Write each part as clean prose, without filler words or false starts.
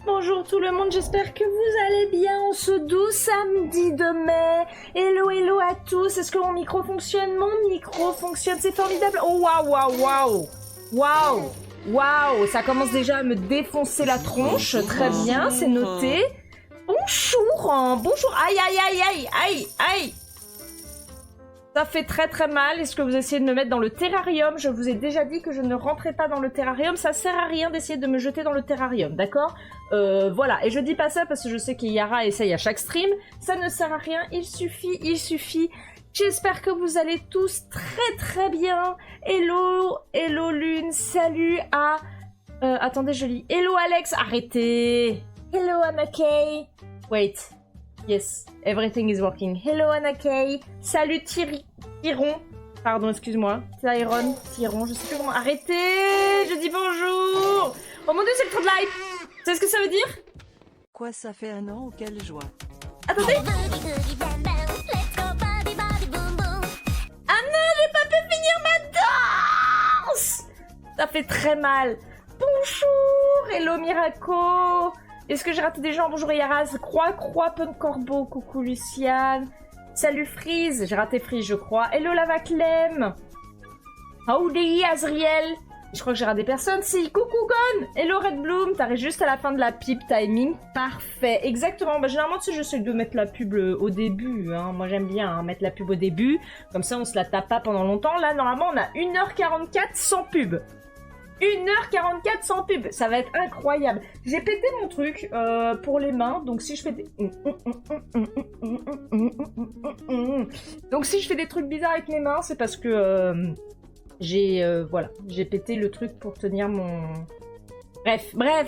Bonjour tout le monde, j'espère que vous allez bien en ce doux samedi de mai. Hello, hello à tous. Est-ce que mon micro fonctionne? Mon micro fonctionne, c'est formidable. Oh waouh, waouh, waouh. Waouh, waouh. Ça commence déjà à me défoncer la tronche. Très bien, c'est noté. Bonjour, bonjour. Aïe, aïe, aïe, aïe, aïe, aïe. Ça fait très très mal. Est-ce que vous essayez de me mettre dans le terrarium? Je vous ai déjà dit que je ne rentrais pas dans le terrarium. Ça sert à rien d'essayer de me jeter dans le terrarium, d'accord? Voilà. Et je dis pas ça parce que je sais que Yara essaye à chaque stream. Ça ne sert à rien. Il suffit. J'espère que vous allez tous très très bien. Hello, hello Lune. Salut à... attendez, je lis. Hello Alex. Arrêtez. Hello Amakei. Wait. Yes, everything is working. Hello Anakei. Salut Tyron. Pardon, excuse-moi. Tyron, je sais plus comment. Arrêtez. Je dis bonjour. Oh mon dieu, c'est le trou de live. Vous savez ce que ça veut dire? Quoi, ça fait un an ou quelle joie? Attendez. Ah non, j'ai pas pu finir ma danse. Ça fait très mal. Bonjour. Hello Miraco. Est-ce que j'ai raté des gens? Bonjour Yaraz, Croix, Pun Corbeau, coucou Luciane. Salut Freeze, j'ai raté Freeze je crois. Hello Lava Clem. Howdy Azriel. Je crois que j'ai raté personne. Si, coucou Gon. Hello Red Bloom, t'arrives juste à la fin de la pipe timing. Parfait, exactement. Bah, généralement tu sais, j'essaie de mettre la pub au début. Hein. Moi j'aime bien mettre la pub au début. Comme ça on se la tape pas pendant longtemps. Là normalement on a 1h44 sans pub. 1h44 sans pub, ça va être incroyable. J'ai pété mon truc pour les mains, donc si je fais des... Donc si je fais des trucs bizarres avec mes mains, c'est parce que voilà, j'ai pété le truc pour tenir mon... Bref. Mais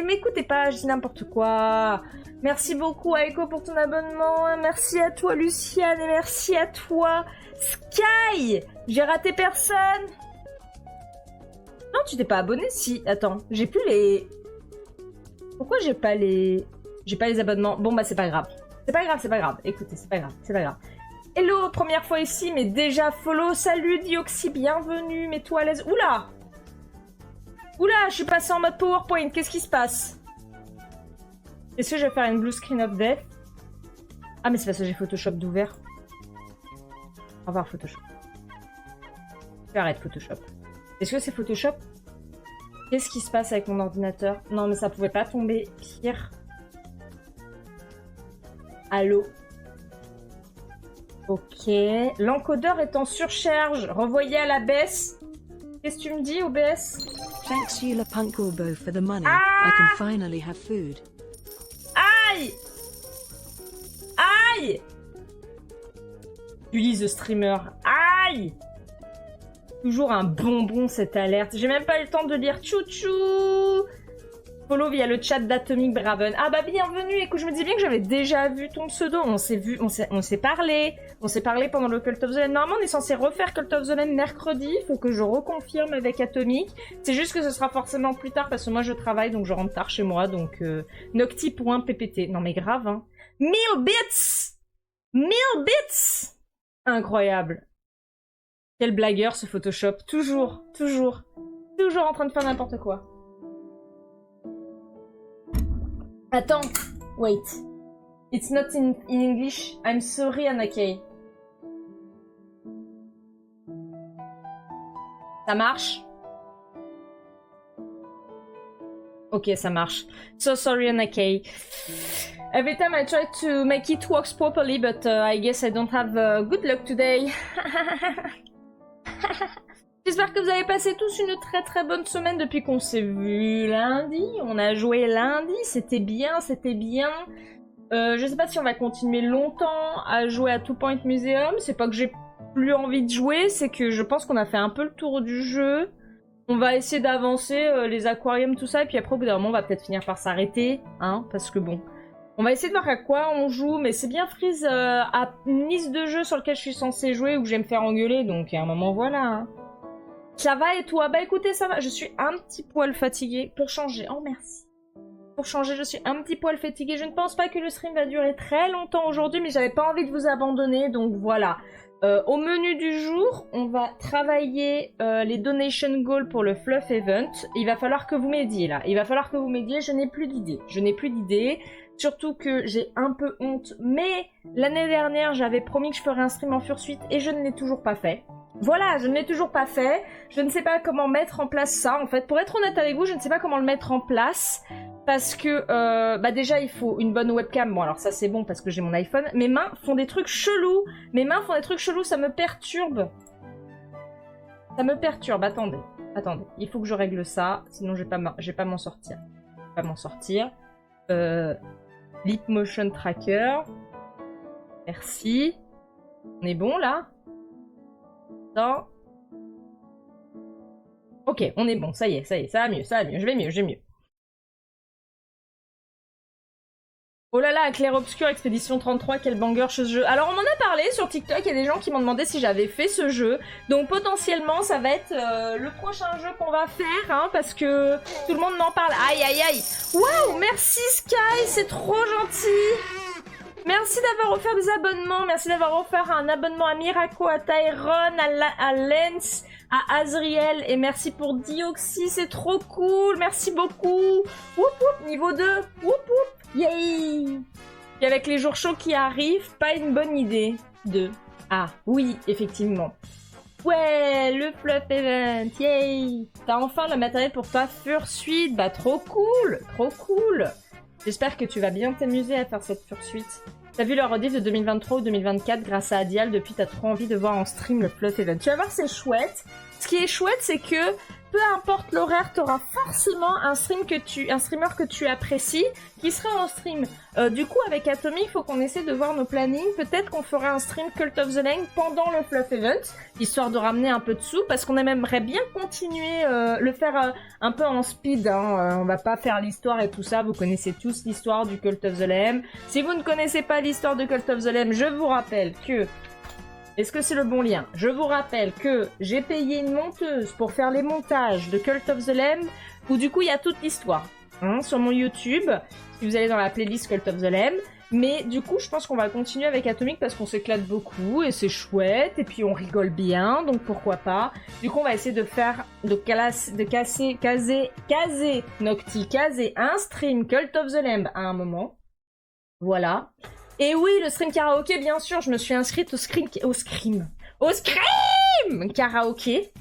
m'écoutez pas, je dis n'importe quoi. Merci beaucoup Aiko pour ton abonnement, merci à toi Luciane et merci à toi Sky. J'ai raté personne. Non, tu t'es pas abonné? Si, attends, j'ai plus les... Pourquoi j'ai pas les abonnements? Bon bah c'est pas grave. C'est pas grave, écoutez, c'est pas grave. Hello, première fois ici, mais déjà follow, salut Dioxy, bienvenue, mets-toi à l'aise. Oula, je suis passée en mode PowerPoint, qu'est-ce qui se passe? Est-ce que je vais faire une blue screen of death? Ah mais c'est parce que j'ai Photoshop d'ouvert. Au revoir Photoshop. Arrête Photoshop. Est-ce que c'est Photoshop? Qu'est-ce qui se passe avec mon ordinateur? Non, mais ça pouvait pas tomber pire. Allô? Ok. L'encodeur est en surcharge. Revoyez à la baisse. Qu'est-ce que tu me dis, OBS? Thanks Sheila Punkorbo for the money. Ah! I can finally have food. Aïe! Aïe! Ulysse the streamer. Aïe! Toujours un bonbon cette alerte. J'ai même pas eu le temps de lire chouchou. Follow via le chat d'Atomic Braven. Ah bah bienvenue. Écoute, je me dis bien que j'avais déjà vu ton pseudo. On s'est parlé. On s'est parlé pendant le Cult of the Land. Normalement, on est censé refaire Cult of the Land mercredi. Faut que je reconfirme avec Atomic. C'est juste que ce sera forcément plus tard parce que moi je travaille donc je rentre tard chez moi. Donc Nocti.ppt. Non mais grave hein. 1000 bits. 1000 bits. Incroyable. Quel blagueur ce Photoshop, toujours en train de faire n'importe quoi. Attends, wait. It's not in English. I'm sorry, Anakei. Ça marche? Ok, ça marche. So sorry, Anakei. Every time I try to make it works properly, but I guess I don't have good luck today. J'espère que vous avez passé tous une très très bonne semaine depuis qu'on s'est vu lundi. On a joué lundi, c'était bien. Je sais pas si on va continuer longtemps à jouer à Two Point Museum. C'est pas que j'ai plus envie de jouer, c'est que je pense qu'on a fait un peu le tour du jeu. On va essayer d'avancer les aquariums, tout ça, et puis après au bout d'un moment on va peut-être finir par s'arrêter, hein, parce que bon... On va essayer de voir à quoi on joue, mais c'est bien Freeze à une liste de jeux sur lequel je suis censée jouer ou que je vais me faire engueuler, donc à un moment voilà. Hein. Ça va et toi? Bah écoutez, ça va, je suis un petit poil fatiguée pour changer. Oh merci. Pour changer, je suis un petit poil fatiguée. Je ne pense pas que le stream va durer très longtemps aujourd'hui, mais j'avais pas envie de vous abandonner, donc voilà. Au menu du jour, on va travailler les donation goals pour le Fluff Event. Il va falloir que vous m'aidiez là. Il va falloir que vous m'aidiez. Je n'ai plus d'idées. Je n'ai plus d'idées. Surtout que j'ai un peu honte. Mais l'année dernière, j'avais promis que je ferais un stream en fursuite et je ne l'ai toujours pas fait. Voilà, je ne l'ai toujours pas fait. Je ne sais pas comment mettre en place ça. En fait, pour être honnête avec vous, je ne sais pas comment le mettre en place. Parce que, bah déjà, il faut une bonne webcam. Bon, alors ça, c'est bon parce que j'ai mon iPhone. Mes mains font des trucs chelous. Mes mains font des trucs chelous, ça me perturbe. Ça me perturbe, attendez. Attendez, il faut que je règle ça. Sinon, je vais pas m'en sortir. Je vais pas m'en sortir. Lip Motion Tracker. Merci. On est bon, là? Non. Ok, on est bon, ça y est, ça va mieux, je vais mieux. Oh là là, Clair Obscur Expédition 33, quel banger ce jeu. Alors on m'en a parlé sur TikTok, il y a des gens qui m'ont demandé si j'avais fait ce jeu. Donc potentiellement ça va être le prochain jeu qu'on va faire, hein, parce que tout le monde m'en parle. Aïe aïe aïe. Waouh, merci Sky, c'est trop gentil. Merci d'avoir offert des abonnements, merci d'avoir offert un abonnement à Miraco, à Tyrone, à Lens, à Azriel, et merci pour Dioxy, c'est trop cool, merci beaucoup. Woup woup, niveau 2, woup woup. Yay! Et avec les jours chauds qui arrivent, pas une bonne idée de... Ah, oui, effectivement. Ouais, le Fluff Event, yay! T'as enfin le matériel pour ta fursuite, bah trop cool, trop cool! J'espère que tu vas bien t'amuser à faire cette fursuite. T'as vu le rediff de 2023 ou 2024 grâce à Adial, depuis t'as trop envie de voir en stream le Fluff Event. Tu vas voir, c'est chouette. Ce qui est chouette, c'est que peu importe l'horaire, t'auras forcément un streamer que tu apprécies qui sera en stream. Du coup, avec Atomic, il faut qu'on essaie de voir nos plannings. Peut-être qu'on fera un stream Cult of the Lane pendant le Fluff Event, histoire de ramener un peu de sous, parce qu'on aimerait bien continuer le faire un peu en speed. Hein. On va pas faire l'histoire et tout ça. Vous connaissez tous l'histoire du Cult of the Lame. Si vous ne connaissez pas l'histoire de Cult of the Lame, je vous rappelle que... Est-ce que c'est le bon lien? Je vous rappelle que j'ai payé une monteuse pour faire les montages de Cult of the Lamb, où du coup il y a toute l'histoire sur mon YouTube, si vous allez dans la playlist Cult of the Lamb. Mais du coup, je pense qu'on va continuer avec Atomic parce qu'on s'éclate beaucoup et c'est chouette, et puis on rigole bien, donc pourquoi pas. Du coup, on va essayer de faire, caser Nocti, caser un stream Cult of the Lamb à un moment. Voilà. Et oui, le stream karaoké, bien sûr, je me suis inscrite au scream karaoké.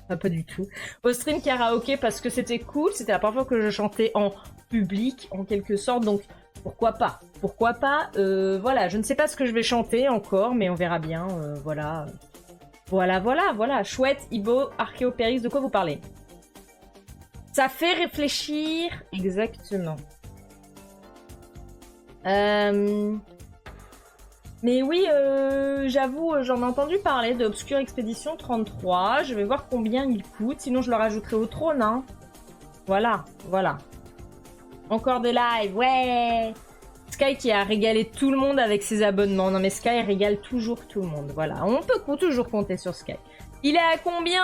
Pas du tout. Au stream karaoké parce que c'était cool, c'était la première fois que je chantais en public, en quelque sorte, donc pourquoi pas. Pourquoi pas, voilà, je ne sais pas ce que je vais chanter encore, mais on verra bien, voilà. Voilà. Chouette, Ibo, Archéopérix, de quoi vous parlez? Ça fait réfléchir, exactement. Mais oui, j'avoue, j'en ai entendu parler de Obscure Expédition 33. Je vais voir combien il coûte, sinon je le rajouterai au trône, hein. Voilà. Encore des lives, ouais. Sky qui a régalé tout le monde avec ses abonnements. Non mais Sky régale toujours tout le monde, voilà. On peut toujours compter sur Sky. Il est à combien,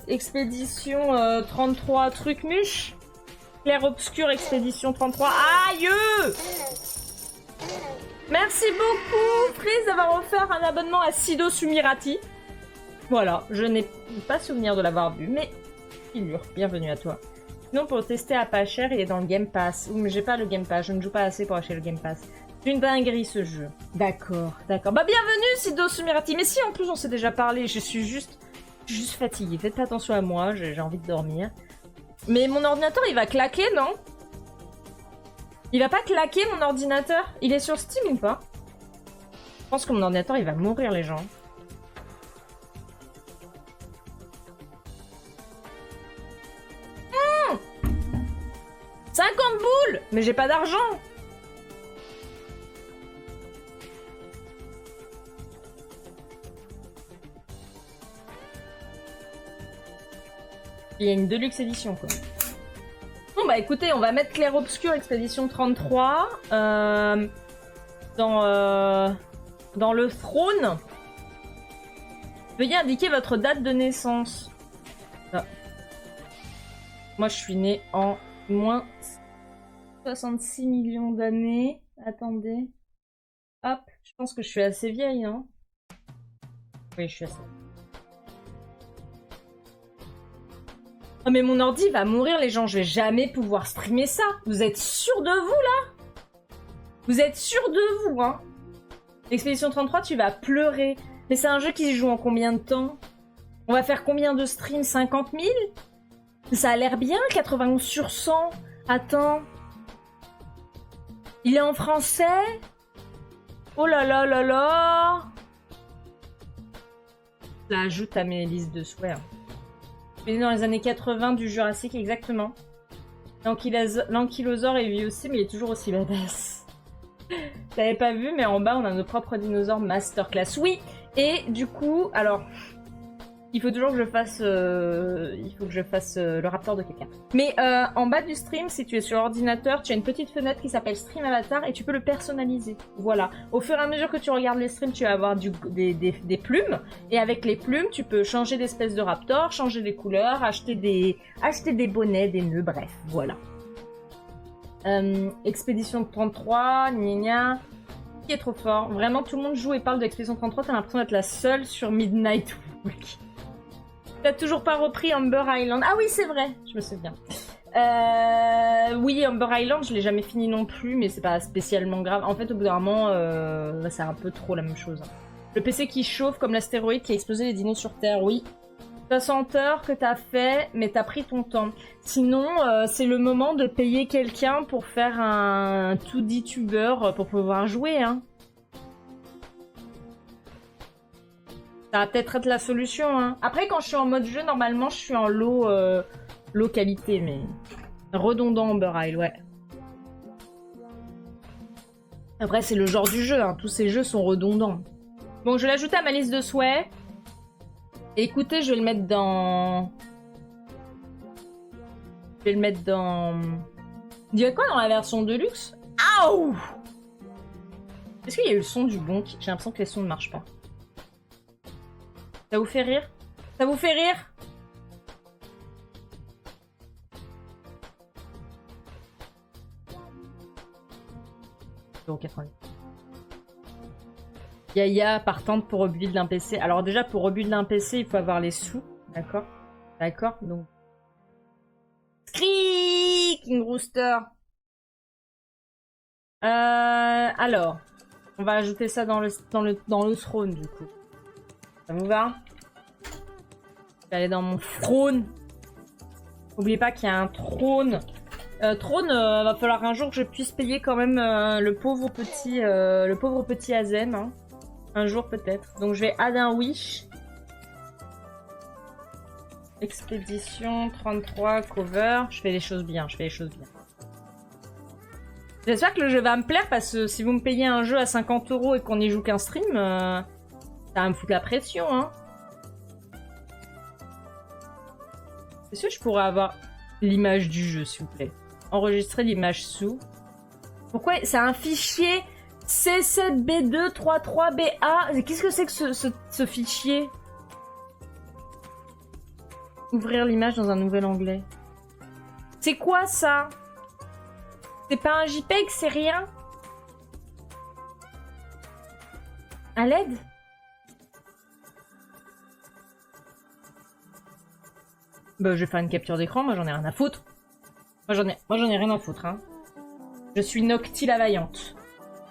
Expédition 33 truc muche? Clair Obscur Expédition 33. Aïe! Merci beaucoup, Freeze, d'avoir offert un abonnement à Sido Sumirati. Voilà, je n'ai pas souvenir de l'avoir vu, mais figure, bienvenue à toi. Sinon, pour tester à pas cher, il est dans le Game Pass. Ouh, mais j'ai pas le Game Pass, je ne joue pas assez pour acheter le Game Pass. C'est une dinguerie, ce jeu. D'accord. Bah, bienvenue, Sido Sumirati. Mais si, en plus, on s'est déjà parlé, je suis juste fatiguée. Faites pas attention à moi, j'ai envie de dormir. Mais mon ordinateur, il va claquer, non? Il va pas claquer mon ordinateur? Il est sur Steam ou pas? Je pense que mon ordinateur il va mourir, les gens. Mmh 50 boules! Mais j'ai pas d'argent! Il y a une Deluxe édition quoi. Bon bah écoutez, on va mettre Clair Obscur Expédition 33 dans le throne. Veuillez indiquer votre date de naissance. Ah. Moi je suis née en 66 millions d'années. Attendez. Hop, je pense que je suis assez vieille, hein. Oui, je suis assez. Oh mais mon ordi va mourir les gens, je vais jamais pouvoir streamer ça. Vous êtes sûrs de vous là? Vous êtes sûrs de vous, hein? Expédition 33, tu vas pleurer. Mais c'est un jeu qui se joue en combien de temps? On va faire combien de streams? 50 000? Ça a l'air bien, 91 sur 100. Attends. Il est en français? Oh là là là là! Je l'ajoute à mes listes de souhaits. Il est dans les années 80 du Jurassique, exactement. L'ankylosaure est lui aussi, mais il est toujours aussi badass. T'avais pas vu, mais en bas, on a nos propres dinosaures masterclass. Oui! Et du coup, alors... Il faut toujours que je fasse, le raptor de quelqu'un. Mais en bas du stream, si tu es sur ordinateur, tu as une petite fenêtre qui s'appelle Stream Avatar et tu peux le personnaliser. Voilà. Au fur et à mesure que tu regardes les streams, tu vas avoir des plumes. Et avec les plumes, tu peux changer d'espèce de raptor, changer des couleurs, acheter des bonnets, des nœuds, bref. Voilà. Expédition 33, gna gna. Qui est trop fort? Vraiment, tout le monde joue et parle d'Expédition 33. T'as l'impression d'être la seule sur Midnight Walk. T'as toujours pas repris Amber Island. Ah oui, c'est vrai, je me souviens. Oui, Amber Island, je l'ai jamais fini non plus, mais c'est pas spécialement grave. En fait, au bout d'un moment, c'est un peu trop la même chose. Le PC qui chauffe comme l'astéroïde qui a explosé les dinos sur Terre, oui. 60 heures que t'as fait, mais t'as pris ton temps. Sinon, c'est le moment de payer quelqu'un pour faire un 2D tuber pour pouvoir jouer, hein. Ça va peut-être être la solution, hein. Après, quand je suis en mode jeu, normalement, je suis en low qualité, mais... Redondant Amber Isle, ouais. Après, c'est le genre du jeu, hein. Tous ces jeux sont redondants. Bon, je vais l'ajouter à ma liste de souhaits. Et écoutez, je vais le mettre dans... Il y a quoi dans la version de luxe? Aouh! Est-ce qu'il y a eu le son du bonk? J'ai l'impression que les sons ne marchent pas. Ça vous fait rire? Ça vous fait rire? €90. Yaya partante pour rebuild un PC. Alors déjà, pour rebuild un PC, il faut avoir les sous. D'accord? D'accord? Donc... Screek King Rooster. Alors, on va ajouter ça dans le throne, du coup. Ça vous va? Je vais aller dans mon throne. N'oubliez pas qu'il y a un trône. Trône, va falloir un jour que je puisse payer quand même le pauvre petit Azem. Hein. Un jour peut-être. Donc je vais add un wish. Expédition 33, cover. Je fais les choses bien, J'espère que le jeu va me plaire parce que si vous me payez un jeu à 50 € et qu'on n'y joue qu'un stream, ça va me foutre la pression, hein. Est-ce que je pourrais avoir l'image du jeu, s'il vous plaît? Enregistrer l'image sous. Pourquoi? C'est un fichier C7B233BA. Qu'est-ce que c'est que ce fichier? Ouvrir l'image dans un nouvel onglet. C'est quoi ça? C'est pas un JPEG, c'est rien? À l'aide? Bah, je vais faire une capture d'écran, moi j'en ai rien à foutre. Moi j'en ai rien à foutre, hein. Je suis Nocti la Vaillante.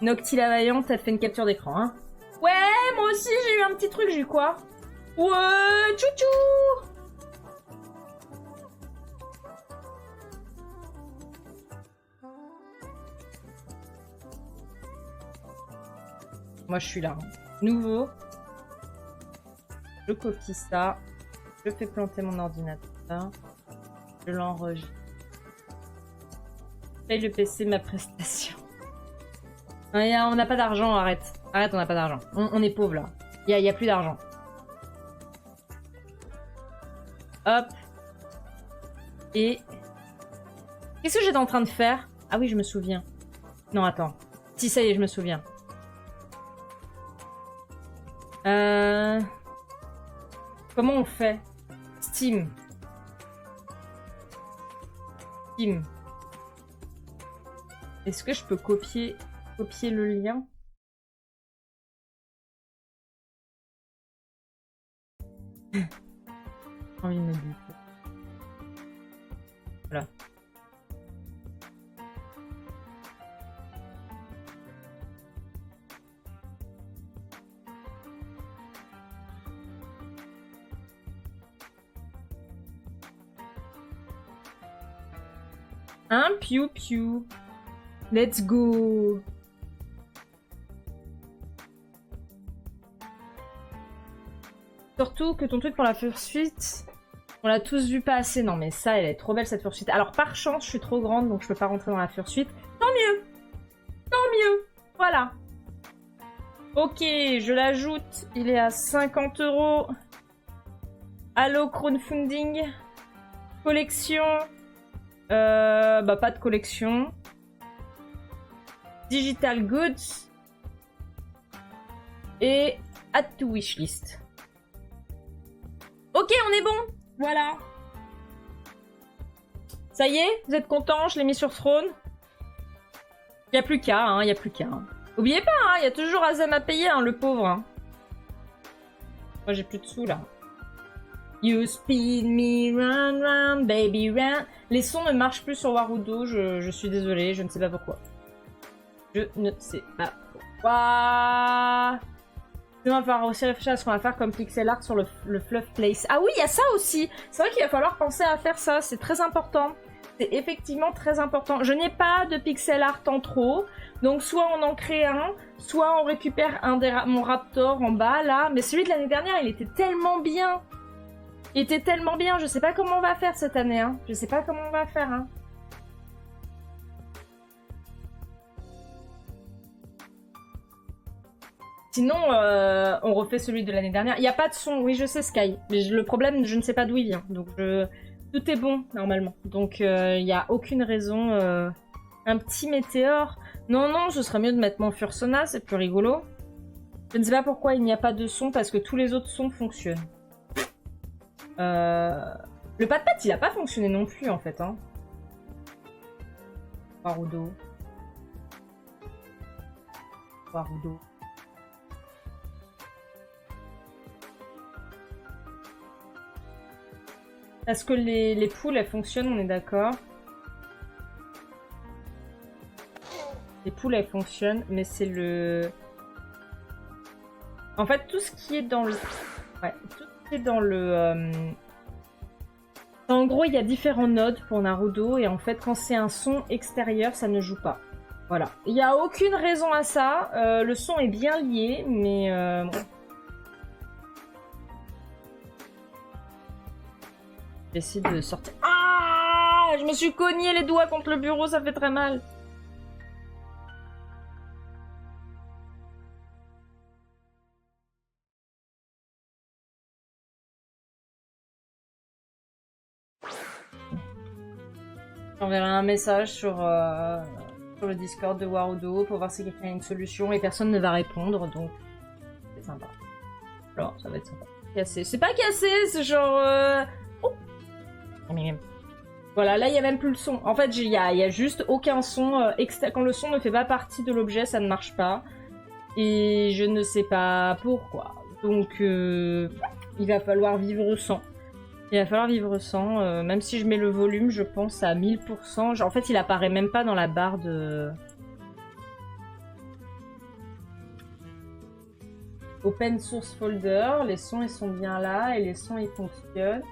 Nocti la Vaillante, elle fait une capture d'écran, hein. Ouais, moi aussi j'ai eu un petit truc, j'ai eu quoi? Ouais, tchou-tchou! Moi je suis là. Hein. Nouveau. Je copie ça. Je fais planter mon ordinateur. Je l'enregistre. Paye le PC ma prestation. Non, on n'a pas d'argent, arrête. Arrête, on n'a pas d'argent. On est pauvre là. Il y a plus d'argent. Hop. Et... Qu'est-ce que j'étais en train de faire? Ah oui, je me souviens. Non, attends. Si, ça y est, je me souviens. Comment on fait? Steam. Est-ce que je peux copier le lien? J'ai envie de me buter. Voilà. Un piou piou. Let's go. Surtout que ton truc pour la fursuite, on l'a tous vu passer. Non mais ça, elle est trop belle cette fursuite. Alors par chance, je suis trop grande, donc je peux pas rentrer dans la fursuite. Tant mieux. Tant mieux. Voilà. Ok, je l'ajoute. Il est à 50 €. Allo crowdfunding. Collection. Bah pas de collection. Digital goods. Et add to wishlist. Ok, on est bon. Voilà. Ça y est, vous êtes contents? Je l'ai mis sur Throne. Y a plus qu'à, hein, y a plus qu'à. Hein. Oubliez pas, hein, y a toujours Azam à payer, hein, le pauvre. Hein. Moi, j'ai plus de sous, là. You speed me run, run, baby, run. Les sons ne marchent plus sur Warudo, je suis désolée, je ne sais pas pourquoi. Je ne sais pas pourquoi. On va falloir aussi réfléchir à ce qu'on va faire comme pixel art sur le Fluff Place. Ah oui, il y a ça aussi. C'est vrai qu'il va falloir penser à faire ça, c'est très important. C'est effectivement très important. Je n'ai pas de pixel art en trop, donc soit on en crée un, soit on récupère un mon Raptor en bas, là. Mais celui de l'année dernière, il était tellement bien. Il était tellement bien, je sais pas comment on va faire cette année, hein. Je sais pas comment on va faire, hein. Sinon, on refait celui de l'année dernière. Il n'y a pas de son, oui je sais Sky. Mais le problème, je ne sais pas d'où il vient. Donc tout est bon, normalement. Donc il n'y a aucune raison. Un petit météore. Non, non, ce serait mieux de mettre mon Fursona, c'est plus rigolo. Je ne sais pas pourquoi il n'y a pas de son, parce que tous les autres sons fonctionnent. Le pat-pat, il a pas fonctionné non plus, en fait. Hein. Warudo. Warudo. Parce que les poules, elles fonctionnent, on est d'accord. Les poules, elles fonctionnent, mais c'est le... En fait, tout ce qui est dans le... Ouais, tout ce qui est dans le... En gros, il y a différents nodes pour Naruto, et en fait, quand c'est un son extérieur, ça ne joue pas. Voilà. Il n'y a aucune raison à ça. Le son est bien lié, mais... Bon. J'essaie de sortir... Ah! Je me suis cogné les doigts contre le bureau, ça fait très mal. J'enverrai un message sur le Discord de Warudo pour voir si quelqu'un a une solution et personne ne va répondre, donc c'est sympa. Alors, ça va être sympa. Cassé. C'est pas cassé, c'est genre... Oh. Voilà, là il y a même plus le son. En fait, il y a juste aucun son. Quand le son ne fait pas partie de l'objet, ça ne marche pas. Et je ne sais pas pourquoi. Donc, il va falloir vivre sans. Il va falloir vivre sans, même si je mets le volume, je pense, à 1000%. En fait, il apparaît même pas dans la barre de... Open Source Folder, les sons, ils sont bien là, et les sons, ils fonctionnent.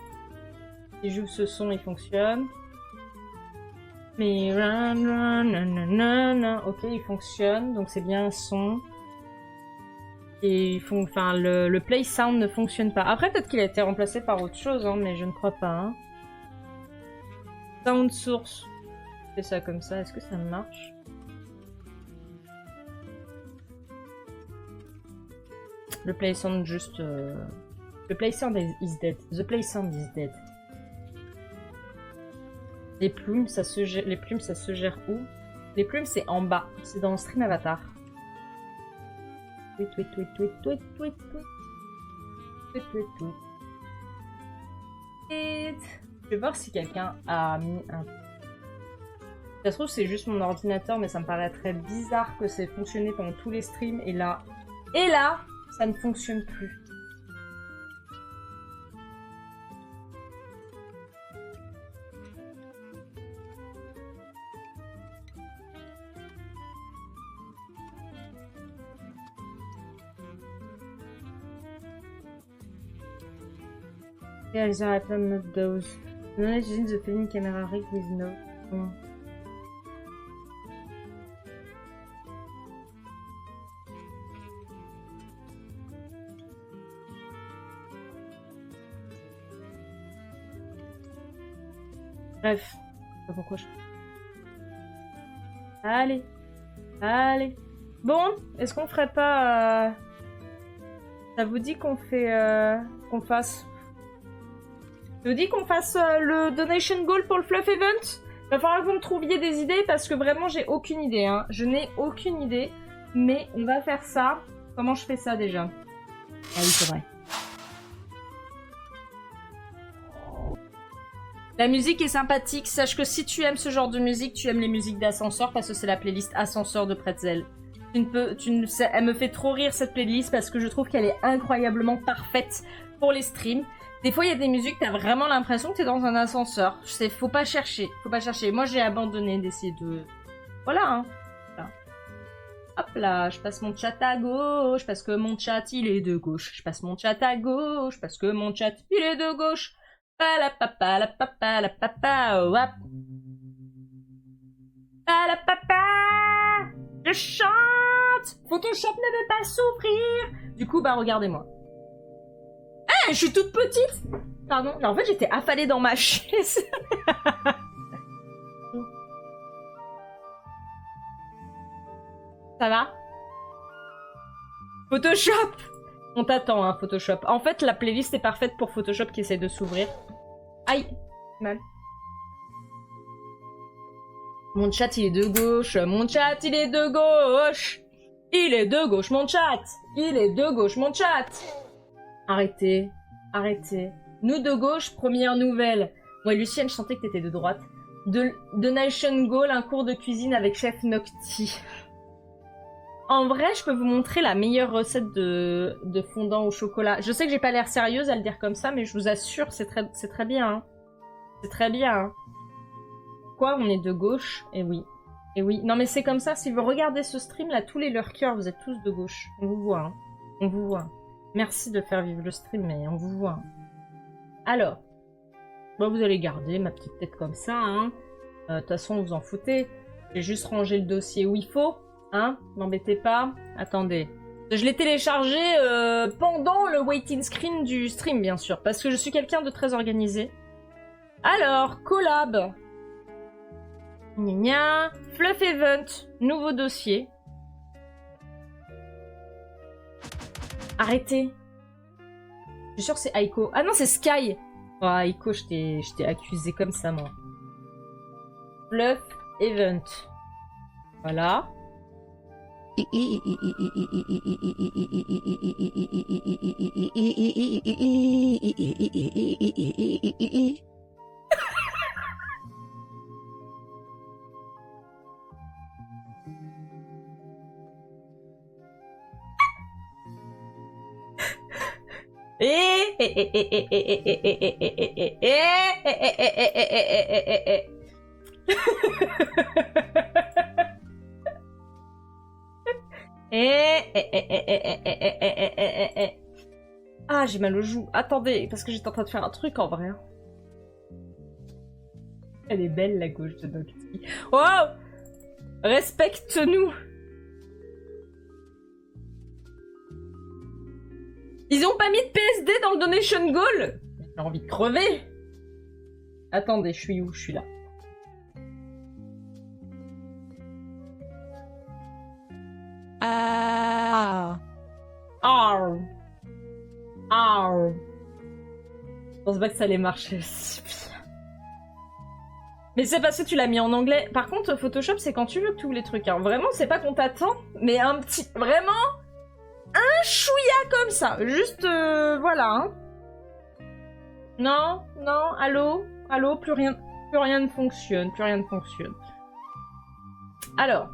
Si j'ouvre ce son, il fonctionne. Mais... Ok, il fonctionne, donc c'est bien un son. Et enfin, le play sound ne fonctionne pas. Après, peut-être qu'il a été remplacé par autre chose, hein, mais je ne crois pas. Hein. Sound source. Je fais ça comme ça. Est-ce que ça marche? Le play sound juste... Le play sound is dead. The play sound is dead. Les plumes, ça se gère... Les plumes, ça se gère où? Les plumes, c'est en bas. C'est dans le stream avatar. Tweet, tweet, tweet, tweet, tweet, tweet, tweet. Tweet, tweet, tweet. Je vais voir si quelqu'un a mis un... Ça se trouve, c'est juste mon ordinateur, mais ça me paraît très bizarre que c'est fonctionné pendant tous les streams. Et là, ça ne fonctionne plus. Yeah, these are not those. Knowledge using the filming camera rig with no. Bref, je sais pas pourquoi je... Allez, allez. Bon, est-ce qu'on ferait pas... Ça vous dit qu'on fait... qu'on fasse... Ça vous dit qu'on fasse le donation goal pour le Fluff Event? Va falloir que vous me trouviez des idées parce que vraiment j'ai aucune idée. Hein. Je n'ai aucune idée. Mais on va faire ça. Comment je fais ça déjà? Ah oui, c'est vrai. La musique est sympathique. Sache que si tu aimes ce genre de musique, tu aimes les musiques d'ascenseur parce que c'est la playlist ascenseur de Pretzel. Elle me fait trop rire cette playlist parce que je trouve qu'elle est incroyablement parfaite pour les streams. Des fois, il y a des musiques, t'as vraiment l'impression que t'es dans un ascenseur. Faut pas chercher, faut pas chercher. Moi, j'ai abandonné d'essayer de... Voilà, hein. Voilà. Hop là, je passe mon chat à gauche parce que mon chat, il est de gauche. Je passe mon chat à gauche parce que mon chat, il est de gauche. La papa, la papa, la papa, hop. La papa, je chante. Photoshop ne veut pas s'ouvrir. Du coup, bah, regardez-moi. Ah, je suis toute petite. Pardon. Non, en fait, j'étais affalée dans ma chaise. Ça va? Photoshop. On t'attend, hein, Photoshop. En fait, la playlist est parfaite pour Photoshop qui essaie de s'ouvrir. Aïe. Mal. Mon chat, il est de gauche. Mon chat, il est de gauche. Il est de gauche, mon chat. Il est de gauche, mon chat. Arrêtez, arrêtez. Nous de gauche, première nouvelle. Ouais, Lucienne, je sentais que t'étais de droite. Donation Goal, un cours de cuisine avec Chef Nocti. En vrai, je peux vous montrer la meilleure recette de fondant au chocolat. Je sais que j'ai pas l'air sérieuse à le dire comme ça, mais je vous assure, c'est très bien. Hein. C'est très bien. Hein. Quoi, on est de gauche? Eh oui. Eh oui. Non mais c'est comme ça, si vous regardez ce stream, là, tous les lurkers, vous êtes tous de gauche. On vous voit. Hein. On vous voit. Merci de faire vivre le stream, mais on vous voit. Alors, bon, vous allez garder ma petite tête comme ça. Hein. De toute façon, vous en foutez. J'ai juste rangé le dossier où il faut. Hein, m'embêtez pas. Attendez. Je l'ai téléchargé pendant le waiting screen du stream, bien sûr. Parce que je suis quelqu'un de très organisé. Alors, collab. Gna gna. Fluff Event. Nouveau dossier. Arrêtez. Je suis sûre que c'est Aiko. Ah non, c'est Sky. Oh, Aiko, je t'ai accusé comme ça, moi. Fluff Event. Voilà. Ah, j'ai mal aux joues. Attendez, parce que j'étais en train de faire un truc en vrai. Elle est belle, la gauche de Nocti. Wow! Respecte-nous! Ils ont pas mis de PSD dans le donation goal? J'ai envie de crever! Attendez, je suis où? Je suis là. Ah. Arr. Arr. Je pense pas que ça allait marcher. Mais c'est parce que tu l'as mis en anglais. Par contre, Photoshop, c'est quand tu veux tous les trucs. Hein. Vraiment, c'est pas qu'on t'attend, mais un petit... Vraiment un chouïa comme ça. Juste, voilà. Hein. Non, non, allô, allô, plus rien ne fonctionne, plus rien ne fonctionne. Alors.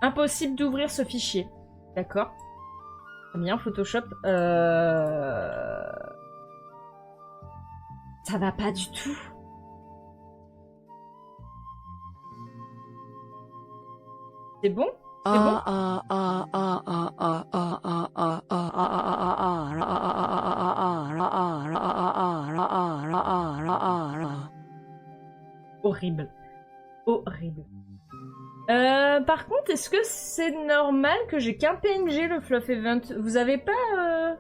Impossible d'ouvrir ce fichier. D'accord. Très bien, Photoshop. Ça va pas du tout. C'est bon? C'est bon? Horrible. Horrible. Par contre, est-ce que c'est normal que j'ai qu'un PNG le Fluff Event? Vous avez pas...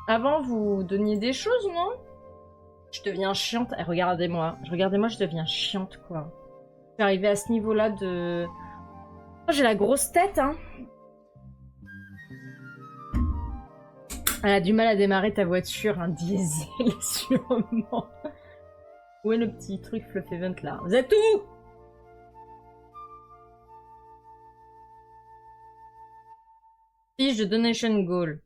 Avant, vous donniez des choses, non? Je deviens chiante. Eh, regardez-moi. Regardez-moi, je deviens chiante, quoi. Je suis arrivée à ce niveau-là de... Oh, j'ai la grosse tête, hein. Elle a du mal à démarrer ta voiture, un diesel, sûrement. Où est le petit truc Fluff Event, là? Vous êtes où? Fiche de Donation Goal.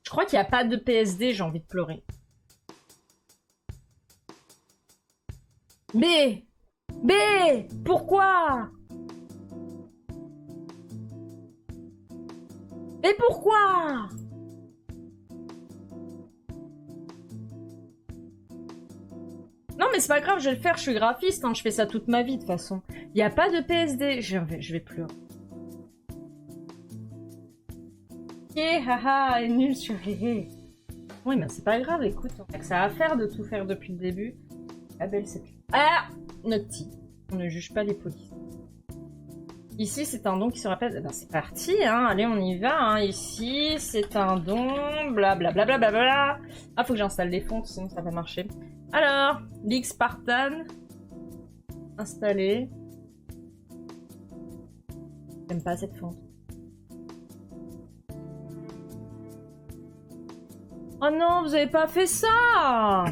Je crois qu'il n'y a pas de PSD, j'ai envie de pleurer. B! B! Pourquoi? Mais pourquoi? Non mais c'est pas grave, je vais le faire, je suis graphiste, hein, je fais ça toute ma vie de toute façon. Il n'y a pas de PSD, je vais pleurer. Haha, est nul sur Ré. Oui, mais c'est pas grave, écoute, on a que ça à faire de tout faire depuis le début. Ah, belle, c'est... Ah, Nocti. On ne juge pas les polices. Ici, c'est un don qui se rappelle... Eh ben, c'est parti, hein. Allez, on y va, hein. Ici, c'est un don... Blablabla. Bla. Ah, faut que j'installe les fontes, sinon ça va marcher. Alors, League Spartan. Installé. J'aime pas cette fonte. Oh non, vous avez pas fait ça!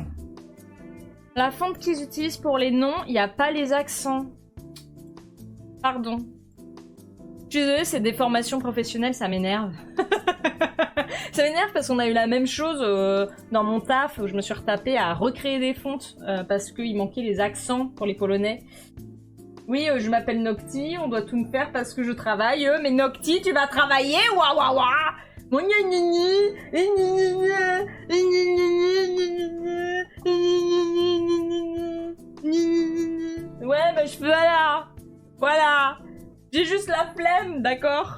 La fonte qu'ils utilisent pour les noms, il n'y a pas les accents. Pardon. Je suis désolée, c'est des formations professionnelles, ça m'énerve. Ça m'énerve parce qu'on a eu la même chose dans mon taf, où je me suis retapée à recréer des fontes parce qu'il manquait les accents pour les Polonais. Oui, je m'appelle Nocti, on doit tout me faire parce que je travaille. Mais Nocti, tu vas travailler? Waouh waouh waouh! Ouais, bah je peux là. Voilà. J'ai juste la flemme, d'accord?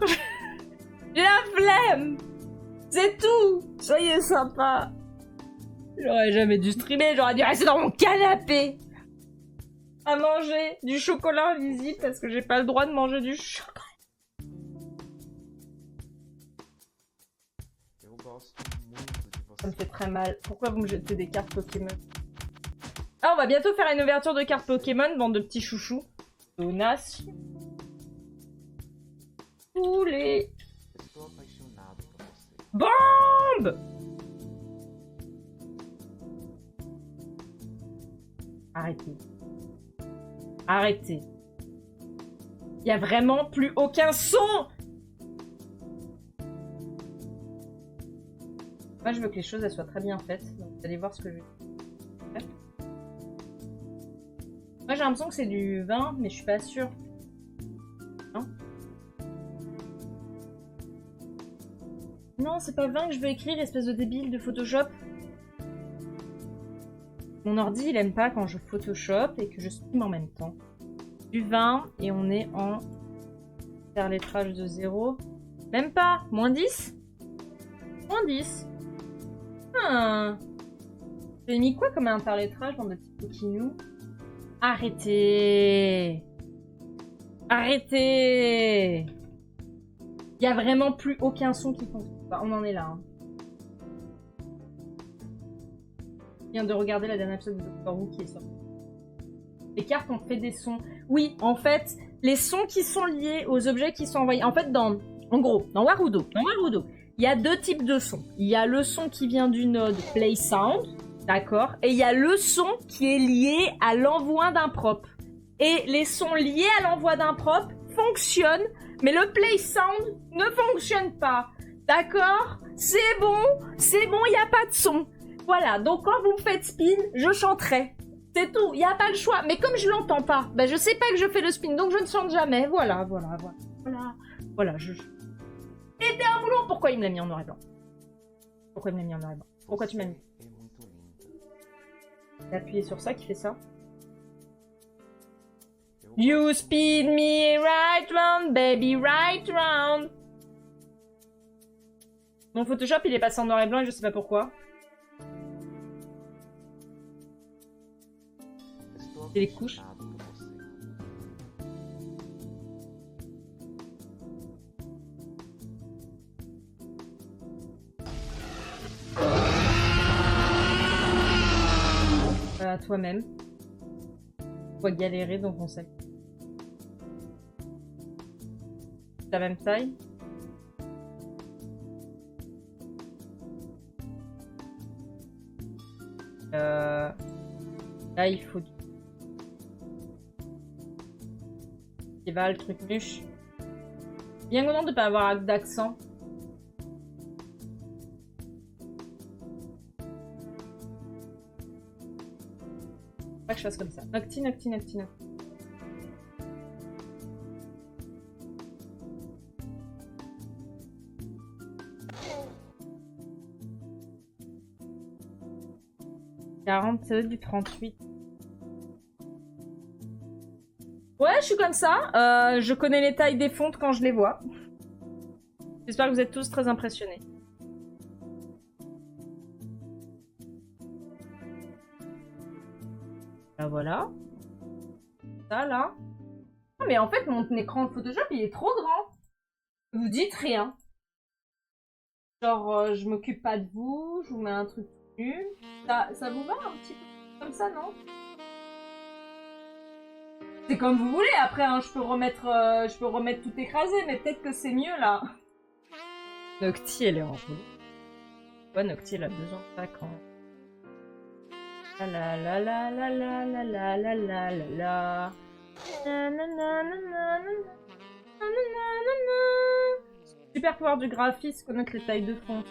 J'ai la flemme. C'est tout. Soyez sympa. J'aurais jamais dû streamer, j'aurais dû rester dans mon canapé. À manger du chocolat invisible parce que j'ai pas le droit de manger du chocolat. Ça me fait très mal. Pourquoi vous me jetez des cartes Pokémon? Ah, on va bientôt faire une ouverture de cartes Pokémon, bande de petits chouchous. Donation. Tous les... Bombe! Arrêtez. Arrêtez. Il y a vraiment plus aucun son! Moi, je veux que les choses elles soient très bien faites. Donc, vous allez voir ce que je vais faire. Moi, j'ai l'impression que c'est du vin, mais je suis pas sûre. Non? Non, c'est pas vin que je veux écrire, espèce de débile de Photoshop. Mon ordi, il aime pas quand je Photoshop et que je stream en même temps. Du vin, et on est en... Faire lettrage de 0. Même pas! Moins 10? Moins 10. J'ai mis quoi comme interlettrage dans de petits coquinous? Arrêtez! Arrêtez! Il y a vraiment plus aucun son qui fonctionne. Bah, on en est là. Hein. Je viens de regarder la dernière épisode de Doctor Who qui est sorti. Les cartes ont fait des sons. Oui, en fait, les sons qui sont liés aux objets qui sont envoyés. En fait, en gros, dans Warudo, il y a deux types de sons. Il y a le son qui vient du node Play Sound, d'accord? Et il y a le son qui est lié à l'envoi d'un prop. Et les sons liés à l'envoi d'un prop fonctionne, mais le play sound ne fonctionne pas. D'accord? C'est bon, il n'y a pas de son. Voilà, donc quand vous me faites spin, je chanterai. C'est tout, il n'y a pas le choix. Mais comme je l'entends pas, je sais pas que je fais le spin, donc je ne chante jamais. Voilà. C'était un boulot. Pourquoi il me l'a mis en noir et blanc? Pourquoi tu m'as mis? J'ai appuyé sur ça qui fait ça. You speed me right round, baby, right round. Mon Photoshop, il est passé en noir et blanc et je sais pas pourquoi. C'est les couches. Toi-même. Faut galérer, donc on sait. La même taille. Là, il faut du... Qui va, le truc muche. Bien content de pas avoir d'accent. Pas que je fasse comme ça. Nocti. Du 38. Ouais, je suis comme ça. Je connais les tailles des fontes quand je les vois. J'espère que vous êtes tous très impressionnés. Là, voilà. Ça, là. Non, mais en fait, mon écran de Photoshop, il est trop grand. Vous dites rien. Genre, je m'occupe pas de vous, je vous mets un truc nu. Ça vous va un petit peu comme ça, non? C'est comme vous voulez, après, hein, je peux remettre tout écrasé, mais peut-être que c'est mieux, là. Nocti, elle est en rouleau. Ouais, Nocti, elle a besoin de ça quand... La la la la la la la la la la la. Super pouvoir du graphiste, connaître les tailles de fond.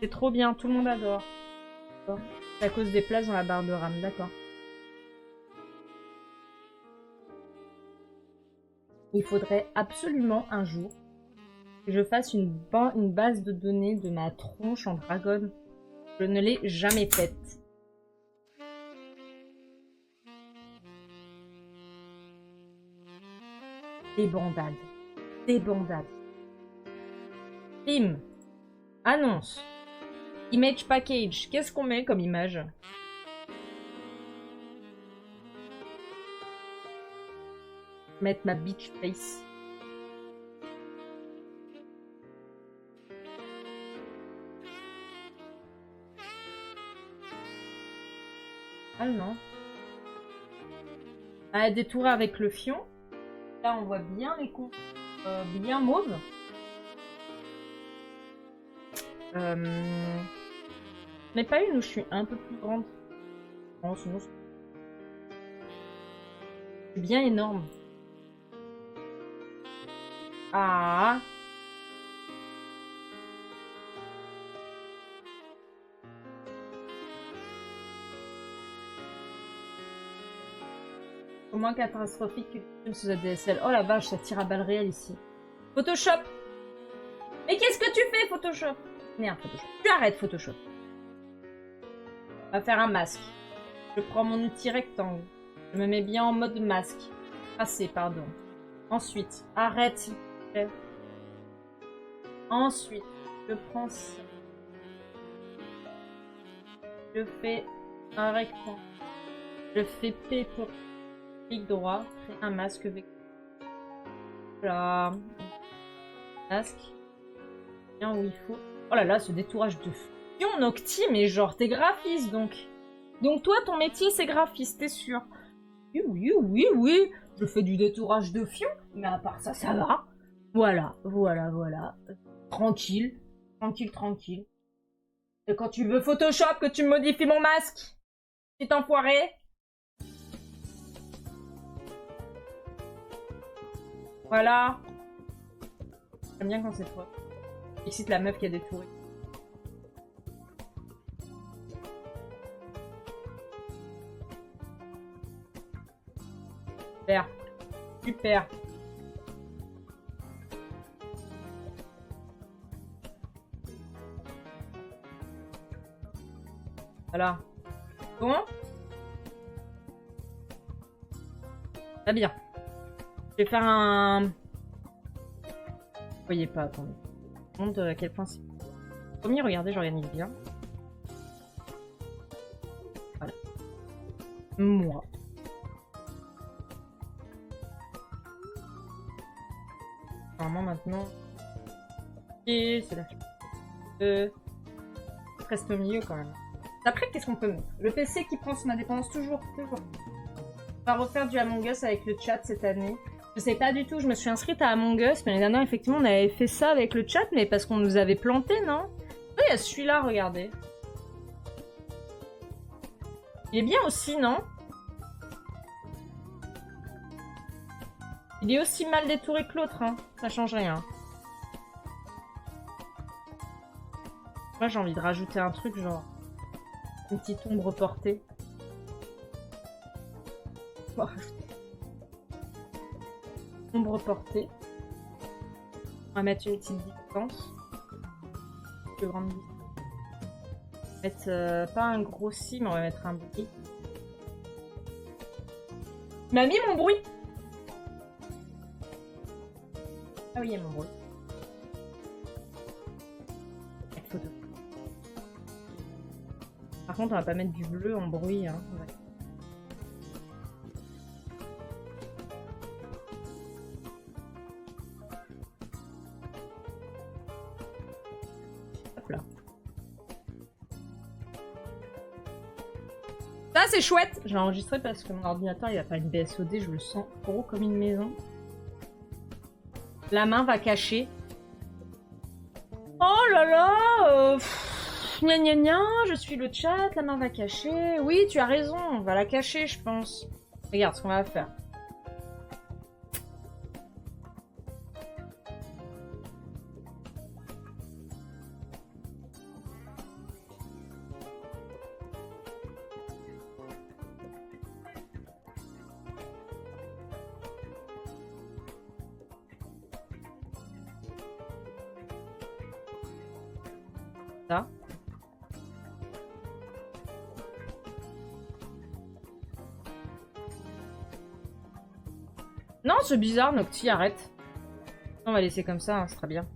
C'est trop bien, tout le monde adore. C'est à cause des places dans la barre de RAM, d'accord. Il faudrait absolument un jour que je fasse une base de données de ma tronche en dragon. Je ne l'ai jamais faite. Des bandades. Prime. Annonce. Image package. Qu'est-ce qu'on met comme image? Mettre ma beach face. Ah non. Ah, des tours avec le fion. Là, on voit bien les cons. Bien mauve. Mais pas une où je suis un peu plus grande. Non, sinon c'est bien énorme. Ah. Au moins catastrophique que le film sous ADSL. Oh la vache, ça tire à balles réelles ici. Photoshop. Mais qu'est-ce que tu fais, Photoshop? Merde, Photoshop. Tu arrêtes, Photoshop. On va faire un masque. Je prends mon outil rectangle. Je me mets bien en mode masque. Tracé, pardon. Ensuite, arrête, s'il te plaît. Ensuite, je prends ça. Je fais un rectangle. Je fais P pour clic droit. Créer un masque vecteur. Voilà. Masque. Bien où il faut. Oh là là, ce détourage de fion, Nocti, mais genre, t'es graphiste, donc. Donc toi, ton métier, c'est graphiste, t'es sûr? Oui. Je fais du détourage de fion, mais à part ça, ça va. Voilà. Tranquille. Et quand tu veux Photoshop, que tu me modifies mon masque, petit enfoiré. Voilà. J'aime bien quand c'est toi. Excite la meuf qui a des touristes. Super. Super. Voilà. Bon. Très bien. Je vais faire un... Vous voyez pas, attendez. Je me demande à quel point c'est... Premier, regardez, j'organise bien. Voilà. Moi. Normalement, maintenant... Et c'est là. Reste au milieu, quand même. Après, qu'est-ce qu'on peut mettre? Le PC qui prend ma dépense, toujours. On va refaire du Among Us avec le chat cette année. Je sais pas du tout, je me suis inscrite à Among Us, mais l'année dernière, effectivement, on avait fait ça avec le chat, mais parce qu'on nous avait planté, non? Oui, il y a celui-là, regardez. Il est bien aussi, non? Il est aussi mal détouré que l'autre, hein. Ça change rien. Moi, j'ai envie de rajouter un truc, genre... Une petite ombre portée. On va rajouter. Ombre portée. On va mettre une petite distance. Plus grande distance. On va mettre pas un grossi, mais on va mettre un bruit. Il m'a mis mon bruit. Ah oui, il y a mon bruit. Photo. Par contre, on va pas mettre du bleu en bruit. Hein. Hop là. Ça, c'est chouette. J'ai enregistré parce que mon ordinateur, il va faire une BSOD. Je le sens gros comme une maison. La main va cacher. Oh là là Gna gna gna, je suis le chat, la main va cacher. Oui, tu as raison, on va la cacher, je pense. Regarde ce qu'on va faire. Ça. Non, c'est bizarre, Nocti, arrête. On va laisser comme ça, hein, ce sera bien.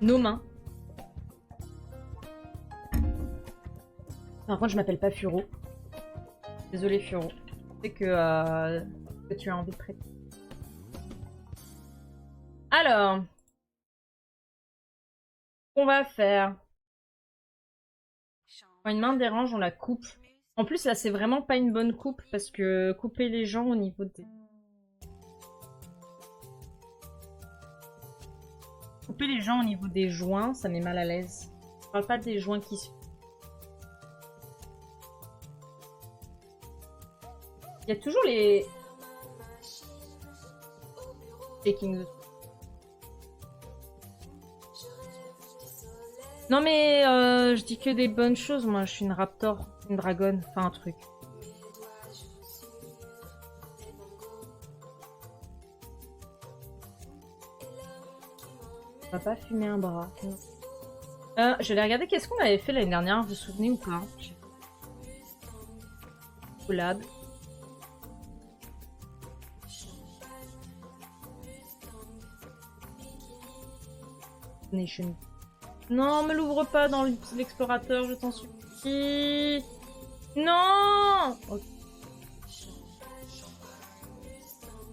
Nos mains. Par contre, je m'appelle pas Furo. Désolée, Furo. C'est que tu as envie de traiter. Alors. On va faire. Quand une main dérange, on la coupe. En plus, là, c'est vraiment pas une bonne coupe parce que couper les gens au niveau des... Couper les gens au niveau des joints, ça met mal à l'aise. Je parle pas des joints qui se... Il y a toujours les... Taking the... Non mais je dis que des bonnes choses, moi je suis une raptor, une dragonne, enfin un truc. On va pas fumer un bras. Je vais regarder qu'est-ce qu'on avait fait l'année dernière, vous vous souvenez ou pas? Collab. Nation. Non, me l'ouvre pas dans l'explorateur, je t'en supplie. Non. Okay.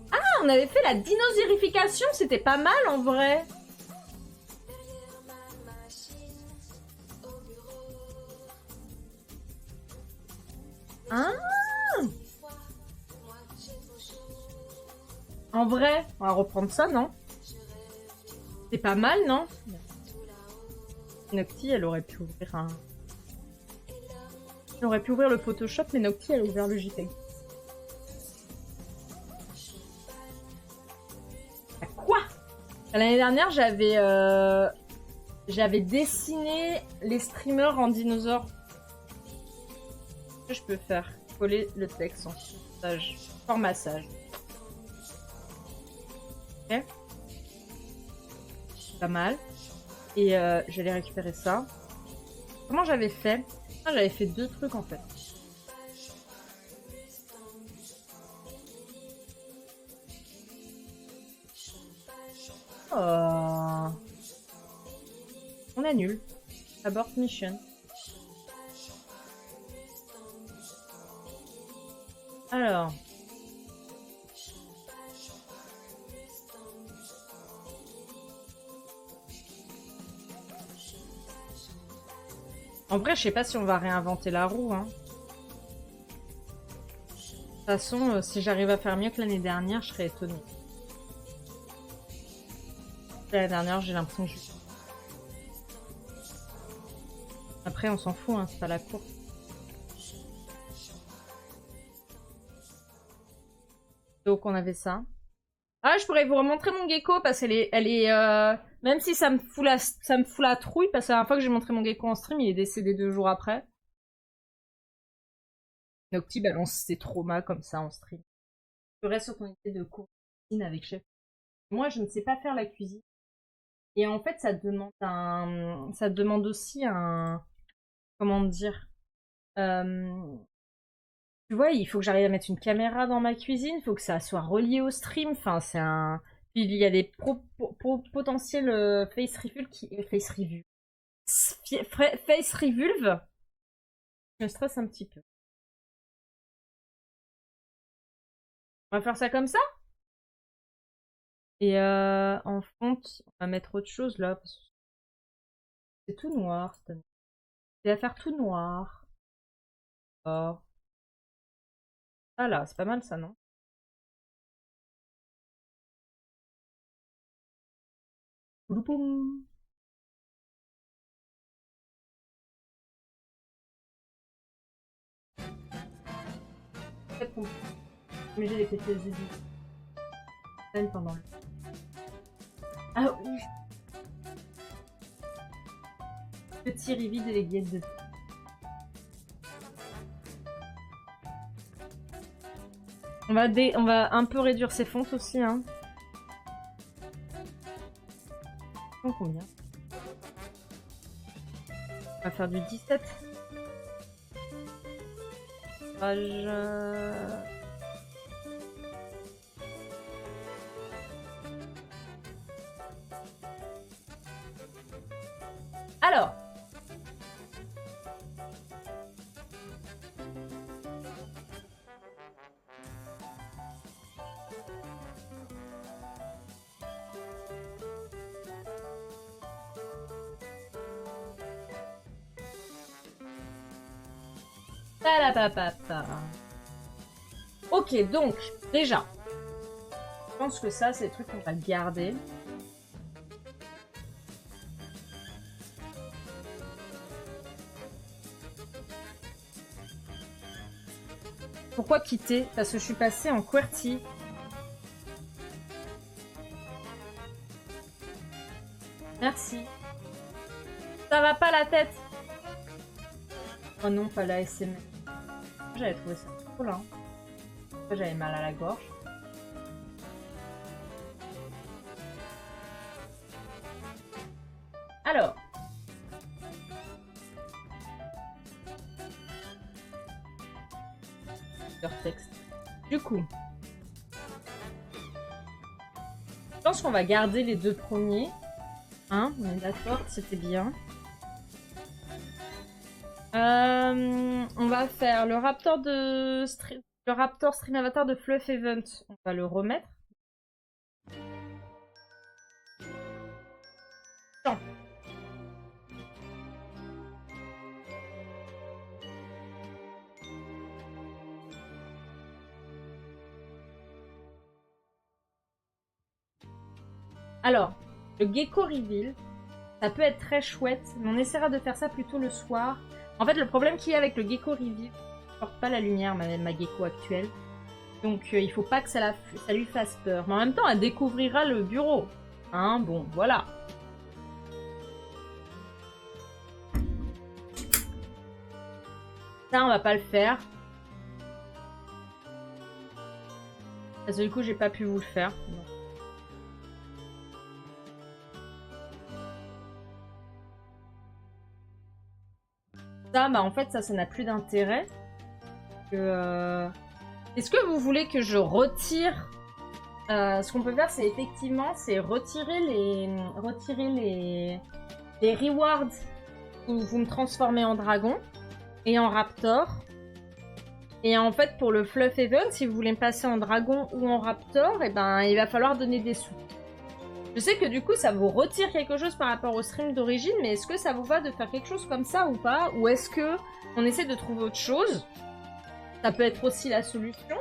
Ah, on avait fait la dinosérification, c'était pas mal en vrai. Ah. En vrai, on va reprendre ça, non? C'est pas mal, non? Nocti, elle aurait pu ouvrir un... Elle aurait pu ouvrir le Photoshop, mais Nocti, elle a ouvert le JPEG. L'année dernière, j'avais dessiné les streamers en dinosaures. Ce que je peux faire, coller le texte en sage, formassage. Ok. Pas mal. Et j'allais récupérer ça. Comment j'avais fait? Ah, j'avais fait 2 trucs en fait. Oh. On annule. Abort mission. Alors. En vrai, je sais pas si on va réinventer la roue. Hein. De toute façon, si j'arrive à faire mieux que l'année dernière, je serais étonnée. L'année dernière, j'ai l'impression que je... Après, on s'en fout, hein, c'est pas la course. Donc, on avait ça. Ah, je pourrais vous remontrer mon gecko parce qu'elle est, même si ça me fout la trouille, parce que la dernière fois que j'ai montré mon gecko en stream, il est décédé 2 jours après. Nocti balance ses traumas comme ça en stream. Je reste sur ton idée de cuisine avec chef. Moi, je ne sais pas faire la cuisine. Et en fait, ça demande aussi un, comment dire, tu vois, il faut que j'arrive à mettre une caméra dans ma cuisine, il faut que ça soit relié au stream. Enfin, c'est un. Puis il y a des potentiels face review qui. Face review. Face revulve. Je me stresse un petit peu. On va faire ça comme ça. Et en fond, on va mettre autre chose là. Parce que c'est tout noir. C'est à faire tout noir. Oh. Ah là, c'est pas mal ça, non? Pouloupoum. Mais j'ai les PTSD pendant le... Ah oui. Petit rivide et les guettes de... On va un peu réduire ses fontes aussi, hein. Combien? On va faire du 17. Page... Alors. Ok, donc, déjà. Je pense que ça, c'est le truc qu'on va garder. Pourquoi quitter? Parce que je suis passée en QWERTY. Merci. Ça va pas la tête? Oh non, pas la SMR. J'avais trouvé ça trop là. J'avais mal à la gorge. Alors. Leur texte. Du coup. Je pense qu'on va garder les 2 premiers. Hein, on est d'accord, c'était bien. On va faire le Raptor Stream Avatar de Fluff Event. On va le remettre. Tiens. Alors, le Gecko Reveal, ça peut être très chouette, mais on essaiera de faire ça plutôt le soir. En fait, le problème qu'il y a avec le Gecko Reveal, ne porte pas la lumière, ma Gecko actuelle. Donc, il faut pas que ça lui fasse peur. Mais en même temps, elle découvrira le bureau. Hein, bon, voilà. Ça, on va pas le faire. Parce que du coup, j'ai pas pu vous le faire. Non. Ça, bah en fait, ça n'a plus d'intérêt. Est-ce que vous voulez que je retire ce qu'on peut faire, c'est effectivement, c'est retirer les rewards où vous me transformez en dragon et en raptor. Et en fait, pour le fluff event, si vous voulez me passer en dragon ou en raptor, et ben, il va falloir donner des sous. Je sais que du coup, ça vous retire quelque chose par rapport au stream d'origine, mais est-ce que ça vous va de faire quelque chose comme ça ou pas? Ou est-ce que on essaie de trouver autre chose? Ça peut être aussi la solution.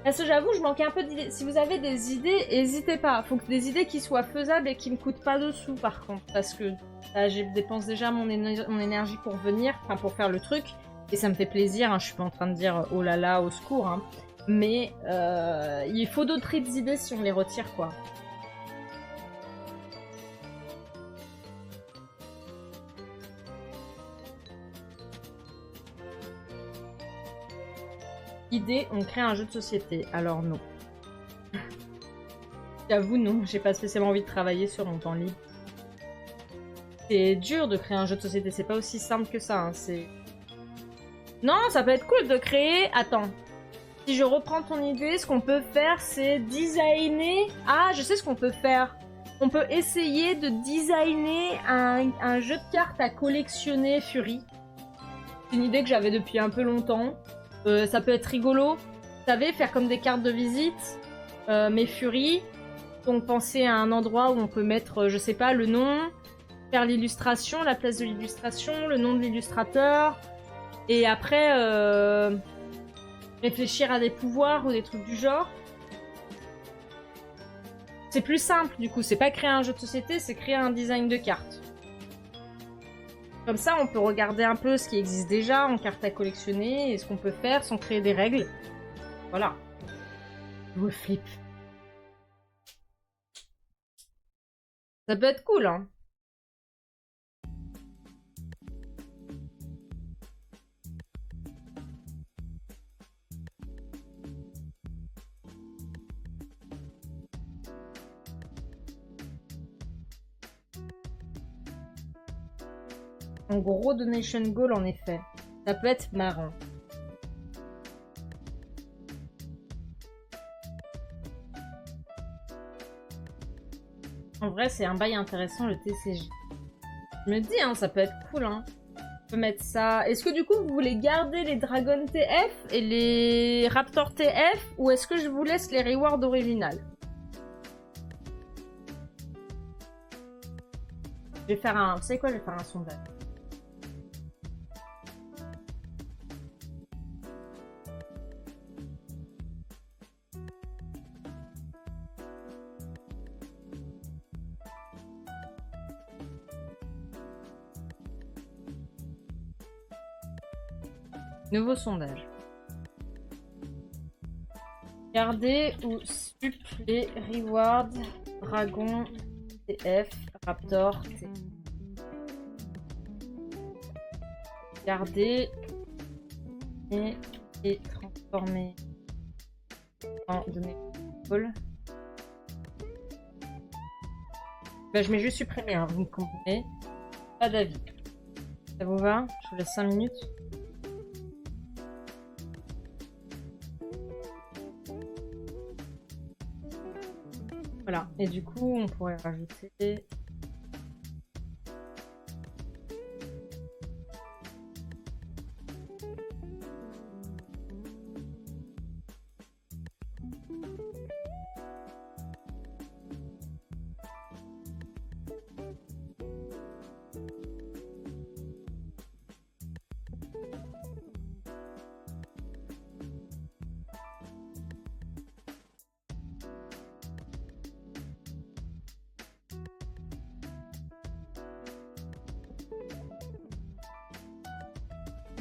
Parce que j'avoue, je manquais un peu d'idées. Si vous avez des idées, n'hésitez pas. Faut que des idées qui soient faisables et qui me coûtent pas de sous, par contre. Parce que là, je dépense déjà mon énergie pour venir, enfin pour faire le truc. Et ça me fait plaisir, hein. Je suis pas en train de dire oh là là, au secours. Hein. Mais il faut d'autres idées si on les retire, quoi. Idée, on crée un jeu de société. Alors non. J'avoue, non. J'ai pas spécialement envie de travailler sur mon temps libre. C'est dur de créer un jeu de société. C'est pas aussi simple que ça. Hein. C'est... Non, ça peut être cool de créer... Attends. Si je reprends ton idée, ce qu'on peut faire, c'est designer... Ah, je sais ce qu'on peut faire. On peut essayer de designer un jeu de cartes à collectionner Fury. C'est une idée que j'avais depuis un peu longtemps. Ça peut être rigolo. Vous savez, faire comme des cartes de visite, mais Fury. Donc penser à un endroit où on peut mettre, je sais pas, le nom, faire l'illustration, la place de l'illustration, le nom de l'illustrateur, et après réfléchir à des pouvoirs ou des trucs du genre. C'est plus simple du coup, c'est pas créer un jeu de société, c'est créer un design de cartes. Comme ça, on peut regarder un peu ce qui existe déjà en cartes à collectionner et ce qu'on peut faire sans créer des règles. Voilà. Je vous flippe. Ça peut être cool, hein. Un gros donation goal, en effet. Ça peut être marrant. En vrai, c'est un bail intéressant, le TCJ. Je me dis, hein, ça peut être cool, hein. On peut mettre ça... Est-ce que du coup, vous voulez garder les Dragon TF et les Raptor TF, ou est-ce que je vous laisse les rewards originales? Je vais faire un... Vous savez quoi? Je vais faire un sondage. Nouveau sondage. Garder ou sup les rewards Dragon, TF, Raptor, T. Garder et transformer en données call. Bah, je mets juste supprimer, hein, vous me comprenez. Pas d'avis. Ça vous va? Je vous laisse 5 minutes. Voilà, et du coup, on pourrait rajouter...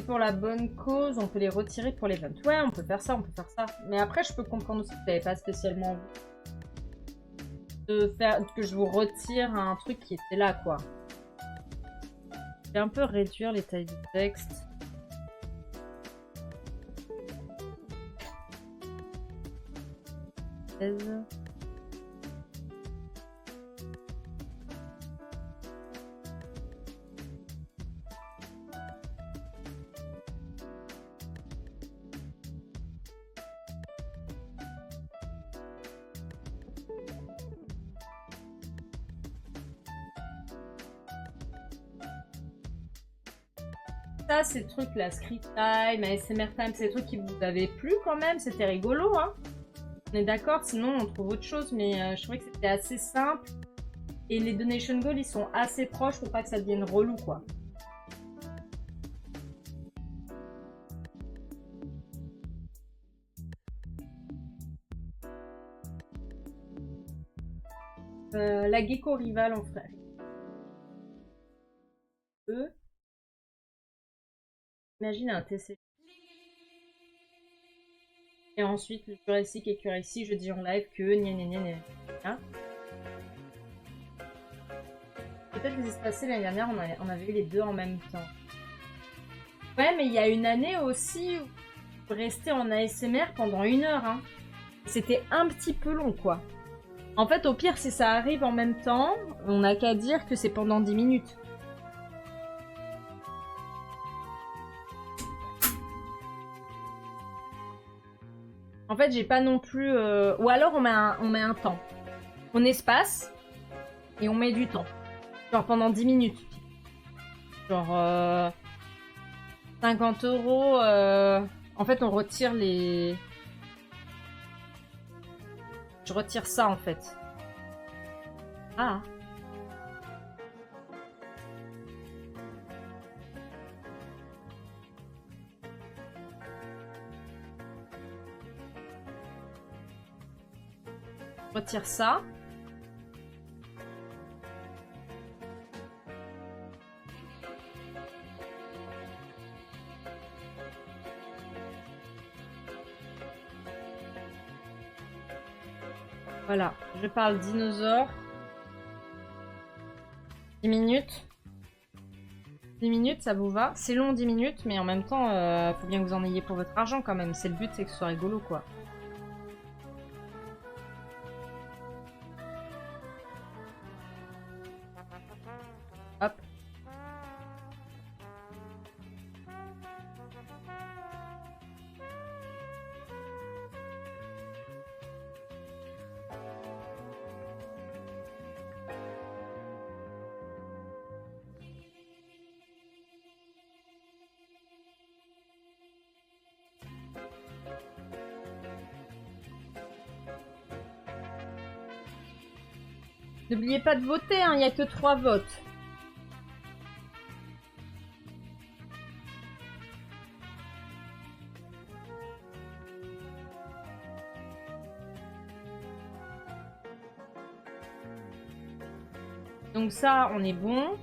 Pour la bonne cause, on peut les retirer pour l'event. Ouais, on peut faire ça, on peut faire ça. Mais après, je peux comprendre aussi que tu n'avais pas spécialement envie. que je vous retire un truc qui était là, quoi. Je vais un peu réduire les tailles du texte. Ça, ces trucs là, Script Time, ASMR Time, c'est des trucs qui vous avaient plu quand même, c'était rigolo, hein. On est d'accord, sinon on trouve autre chose, mais je trouvais que c'était assez simple. Et les donation goals, ils sont assez proches pour pas que ça devienne relou, quoi. La gecko rival en frère. Imagine un TC. Et ensuite, le Jurassic et Curacy, je dis en live que hein. Peut-être que c'est passé l'année dernière, on avait eu les deux en même temps. Ouais, mais il y a une année aussi où je restais en ASMR pendant 1 heure. Hein. C'était un petit peu long, quoi. En fait, au pire, si ça arrive en même temps, on n'a qu'à dire que c'est pendant 10 minutes. En fait, j'ai pas non plus... Ou alors, on met un temps. On espace et on met du temps. Genre pendant 10 minutes. Genre 50 €. En fait, on retire les... Je retire ça, en fait. Ah. Je retire ça. Voilà, je parle dinosaure. 10 minutes. 10 minutes, ça vous va? C'est long 10 minutes, mais en même temps, faut bien que vous en ayez pour votre argent quand même. C'est le but, c'est que ce soit rigolo, quoi. Hop. N'oubliez pas de voter, hein, il n'y a que 3 votes. Donc ça, on est bon.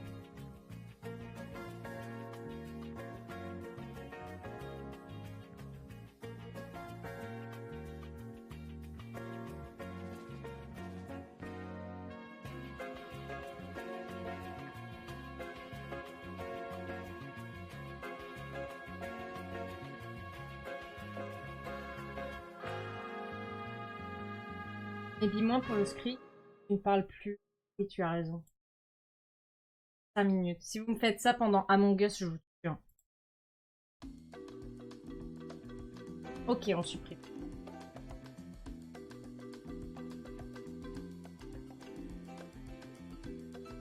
Et puis moi, pour le script, je ne parle plus. Oui, tu as raison. 5 minutes. Si vous me faites ça pendant Among Us, je vous tue. Ok, on supprime.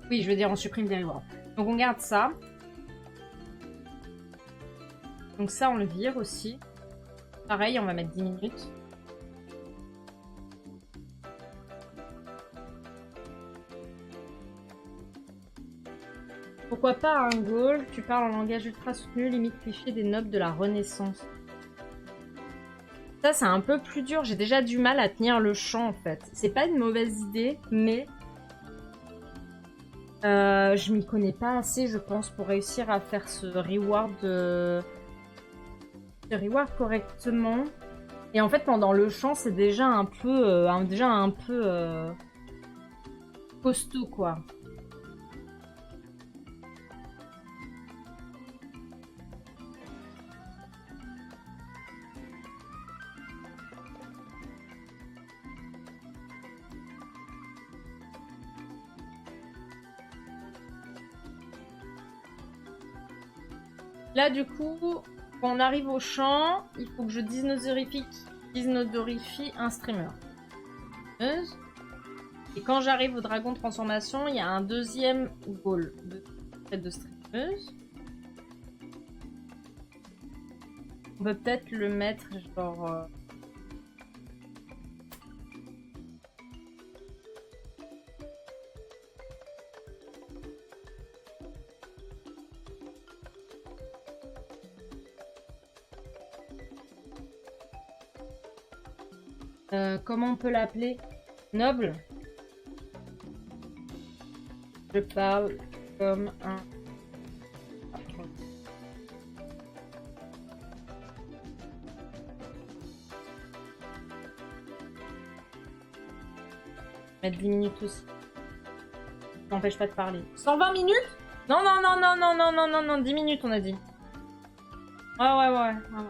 Oui, je veux dire, on supprime des rewards. Donc on garde ça. Donc ça, on le vire aussi. Pareil, on va mettre 10 minutes. Pourquoi pas un goal? Tu parles en langage ultra soutenu, limite cliché des nobles de la Renaissance. Ça, c'est un peu plus dur. J'ai déjà du mal à tenir le champ, en fait. C'est pas une mauvaise idée, mais... je m'y connais pas assez, je pense, pour réussir à faire ce reward correctement. Et en fait, pendant le chant, c'est déjà un peu... costaud, quoi. Là, du coup, quand on arrive au champ, il faut que je dynodorifie un streamer. Et quand j'arrive au dragon de transformation, il y a un deuxième goal de streameuse. On peut peut-être le mettre genre... comment on peut l'appeler? Noble? Je parle comme un... Mettre 10 minutes aussi. Ça n'empêche pas de parler. 120 minutes? Non, non, non, non, non, non, non, non, non, 10 minutes on a dit. Ouais, ouais, ouais. Ouais.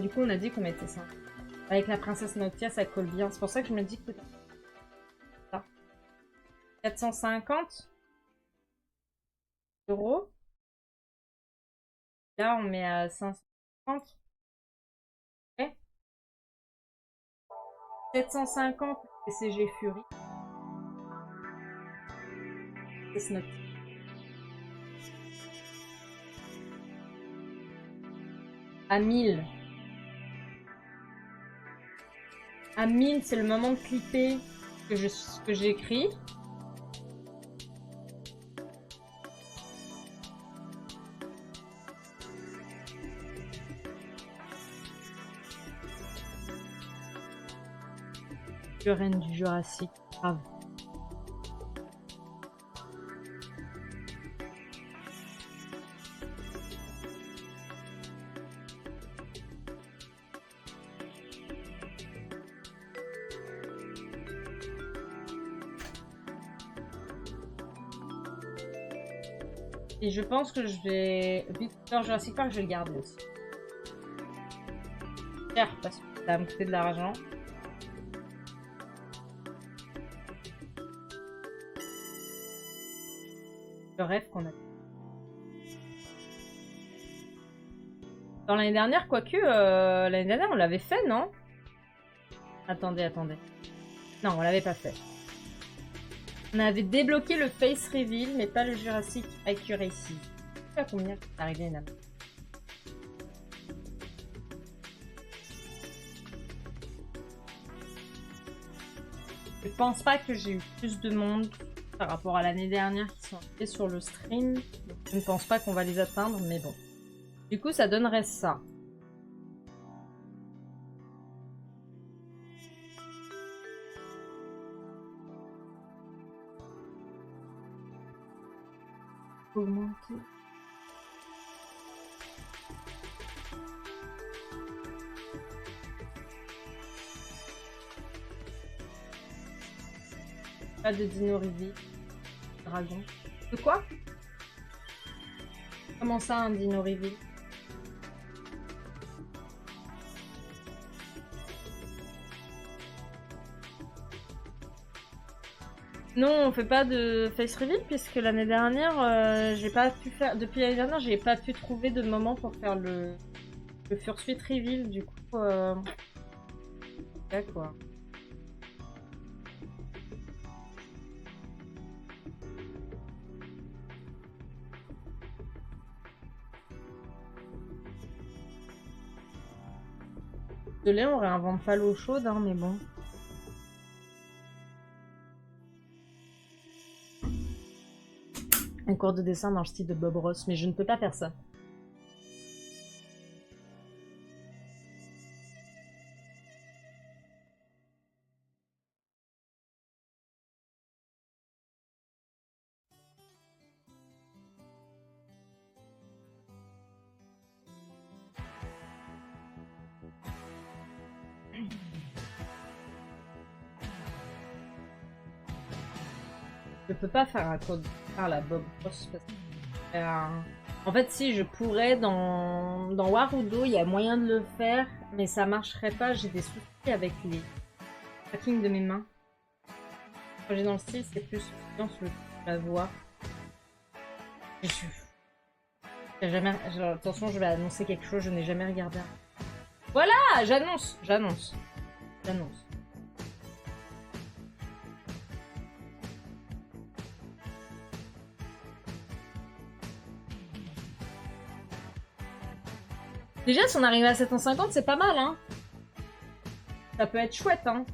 Du coup, on a dit qu'on mettait ça. Avec la princesse Noctia, ça colle bien. C'est pour ça que je me dis que peut-être... Ça. 450 €. Là, on met à 550. Ok. 750 CG Fury. C'est Noctia. À 1000. À 1000, c'est le moment de clipper que j'ai écrit. Le reine du Jurassique, grave. Et je pense que je vais... Victor Jurassic Park, je vais le garder aussi. Cher, parce que ça va me coûter de l'argent. Le rêve qu'on a. Dans l'année dernière, quoique, l'année dernière, on l'avait fait, non? Attendez, attendez. Non, on l'avait pas fait. On avait débloqué le face reveal, mais pas le Jurassic Accuracy. Je sais pas combien c'est arrivé là. Je pense pas que j'ai eu plus de monde par rapport à l'année dernière qui sont arrivés sur le stream. Je ne pense pas qu'on va les atteindre, mais bon. Du coup, ça donnerait ça. Augmenter. Pas de dino reveal. Dragon. De quoi? Comment ça, un dino reveal? Non, on fait pas de face reveal puisque l'année dernière, j'ai pas pu faire. Depuis l'année dernière, j'ai pas pu trouver de moment pour faire le fursuit reveal. Du coup, ouais, quoi. Désolé, on réinvente pas l'eau chaude, hein, mais bon. Un cours de dessin dans le style de Bob Ross, mais je ne peux pas faire ça. Je peux pas faire un code par la Bob Ross parce que en fait, si je pourrais dans Warudo, il y a moyen de le faire, mais ça marcherait pas. J'ai des soucis avec les tracking de mes mains. Quand j'ai dans le style, c'est plus dans sur la voix. Je suis. Attention, je vais annoncer quelque chose. Je n'ai jamais regardé. Voilà, j'annonce. Déjà, si on arrive à 750, c'est pas mal, hein. Ça peut être chouette, hein.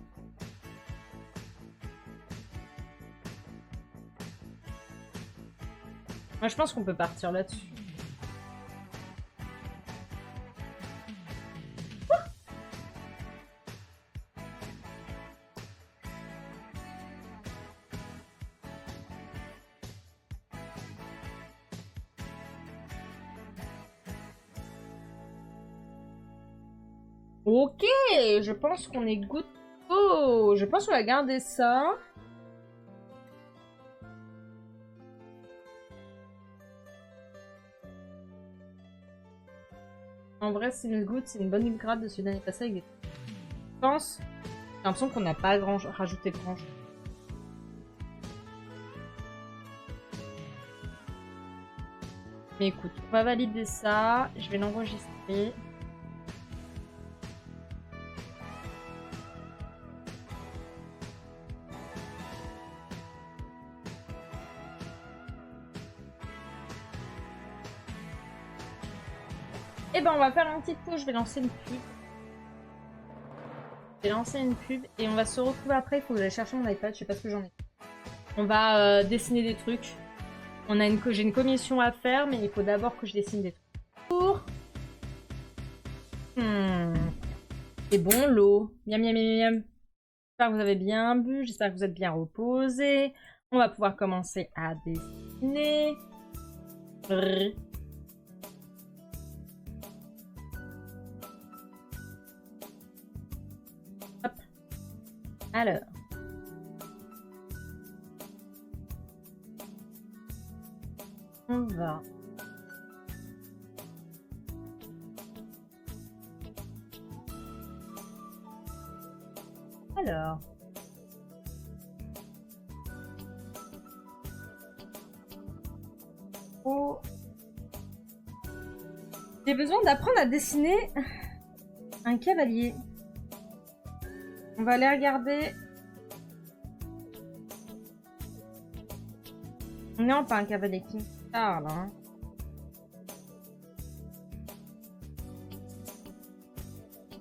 Moi, je pense qu'on peut partir là-dessus. Ok, je pense qu'on est good. Oh, je pense qu'on va garder ça. En vrai, c'est le good, c'est une bonne upgrade de ce dernier passé avec des... Je pense. J'ai l'impression qu'on n'a pas rajouté grand chose. Mais écoute, on va valider ça. Je vais l'enregistrer. Eh ben, on va faire une petite pause. Je vais lancer une pub. Je vais lancer une pub et on va se retrouver après. Il faut que j'aille chercher mon iPad. Je sais pas ce que j'en ai. On va dessiner des trucs. J'ai une commission à faire, mais il faut d'abord que je dessine des trucs. C'est bon l'eau. Miam miam miam miam. J'espère que vous avez bien bu. J'espère que vous êtes bien reposés. On va pouvoir commencer à dessiner. Brrr. Hop. Alors. On va. Alors. Oh. J'ai besoin d'apprendre à dessiner un cavalier. On va aller regarder. Non, pas un cavalier qui parle, hein.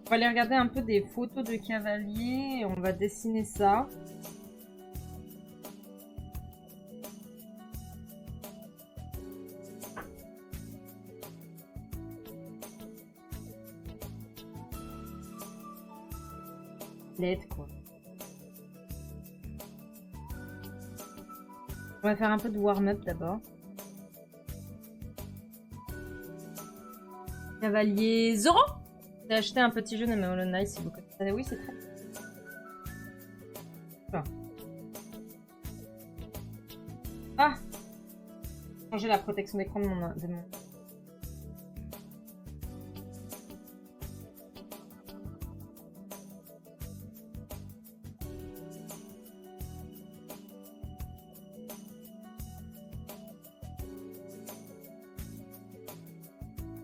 On va aller regarder un peu des photos de cavaliers et on va dessiner ça. Let's quoi. On va faire un peu de warm-up d'abord. Cavalier Zoro. J'ai acheté un petit jeu de Hollow Knight si vous connaissez. Ah oui, c'est très... Ah, changer la protection d'écran de mon...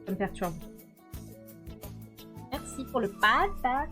Ça me perturbe. Merci pour le patate.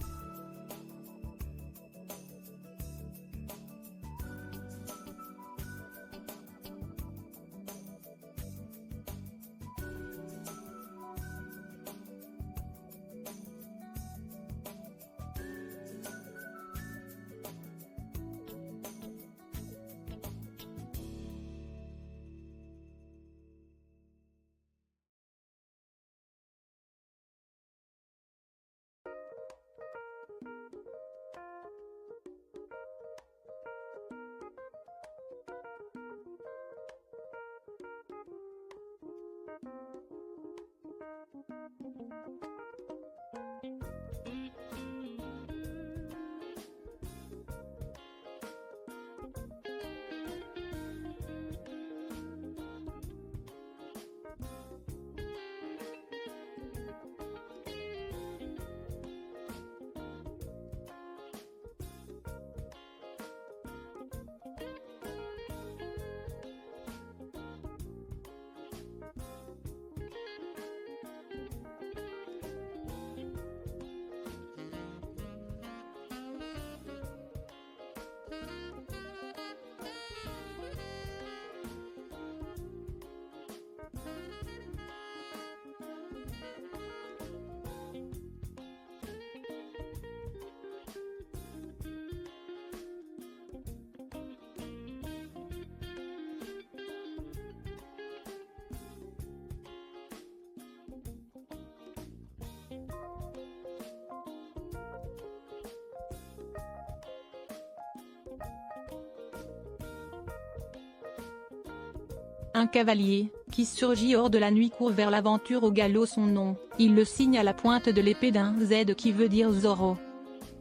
Un cavalier, qui surgit hors de la nuit, court vers l'aventure au galop son nom. Il le signe à la pointe de l'épée d'un Z qui veut dire Zoro.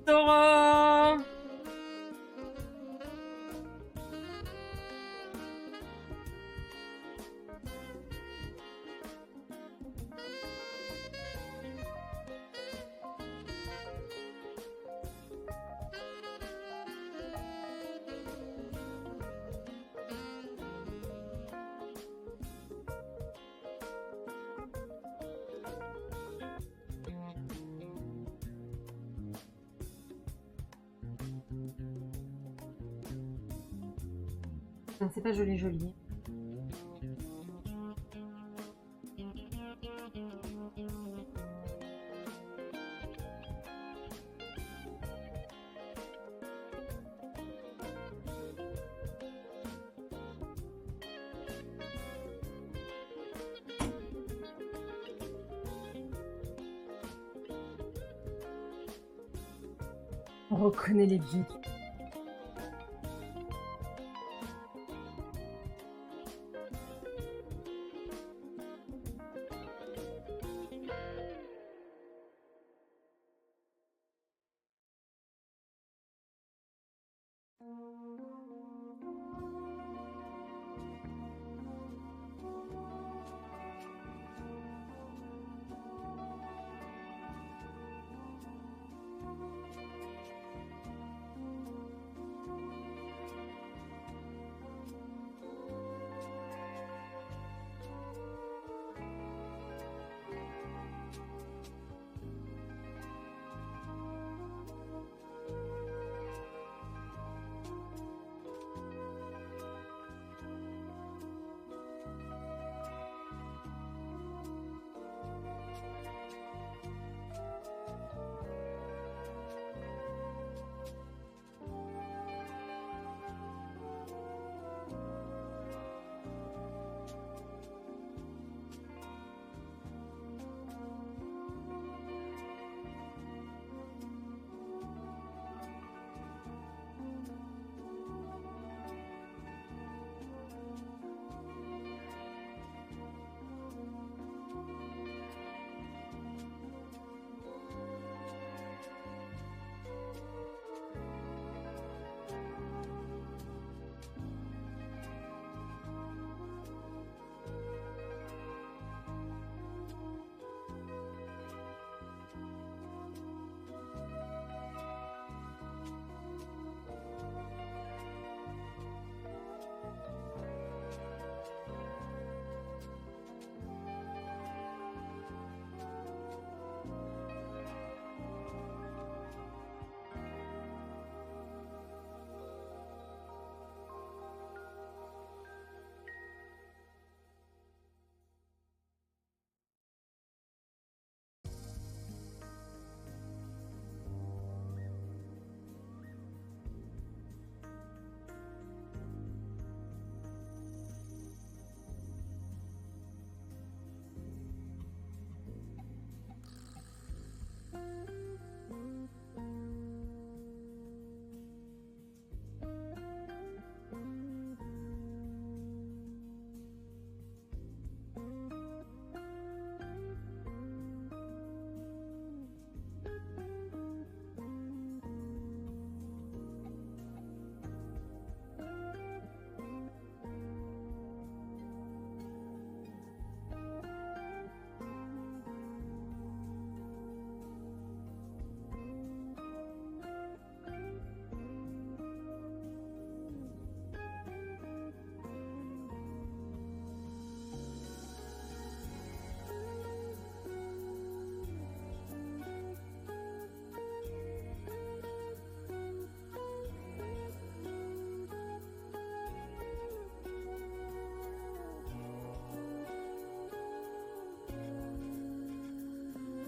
Zoro! C'est pas joli joli. On reconnaît les geeks.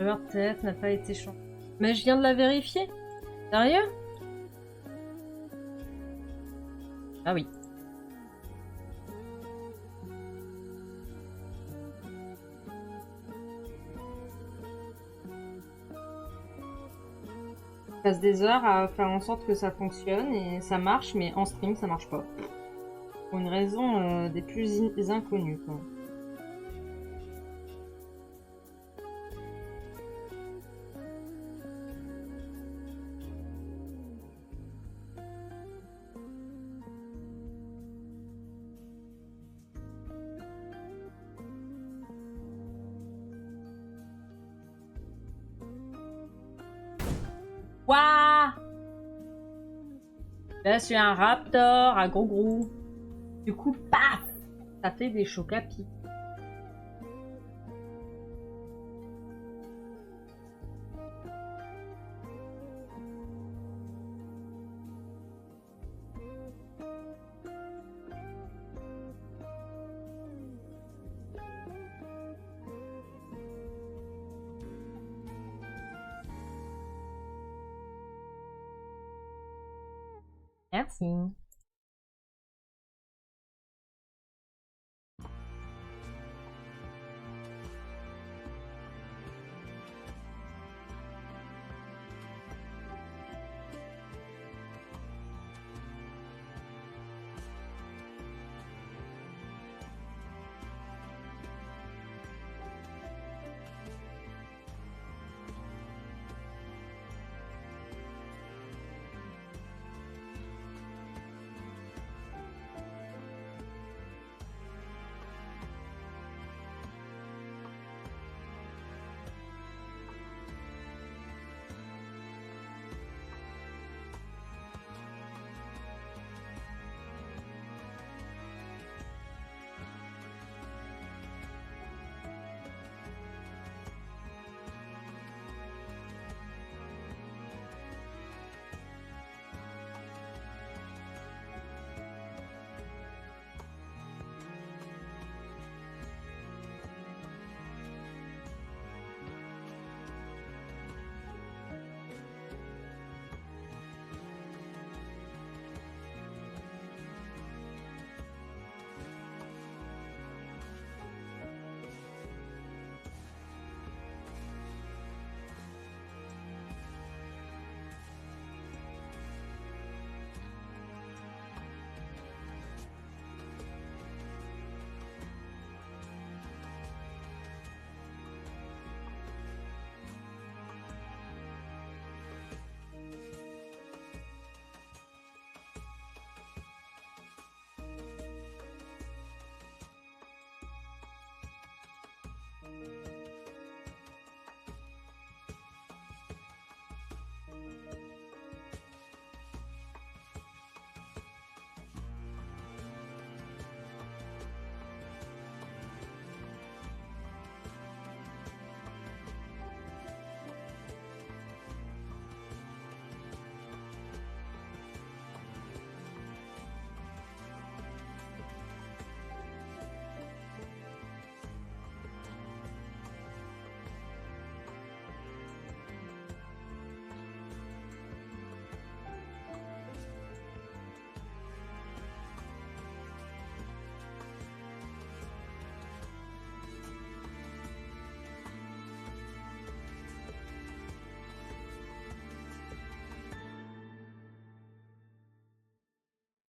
Leur tête n'a pas été changée. Mais je viens de la vérifier. Sérieux? Ah oui. Je passe des heures à faire en sorte que ça fonctionne et ça marche, mais en stream ça marche pas. Pour une raison des plus inconnues, quoi. Waouh! Là, c'est un raptor à gros gros. Du coup, paf! Ça fait des chocs à pic. Merci.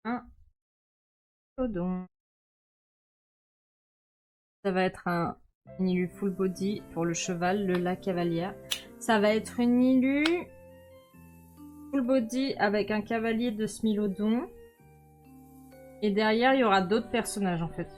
Un codon. Ça va être une illu full body pour le cheval, la cavalière. Ça va être une illu full body avec un cavalier de Smilodon. Et derrière, il y aura d'autres personnages en fait.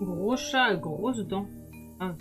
Gros chat à grosses dents. Ah.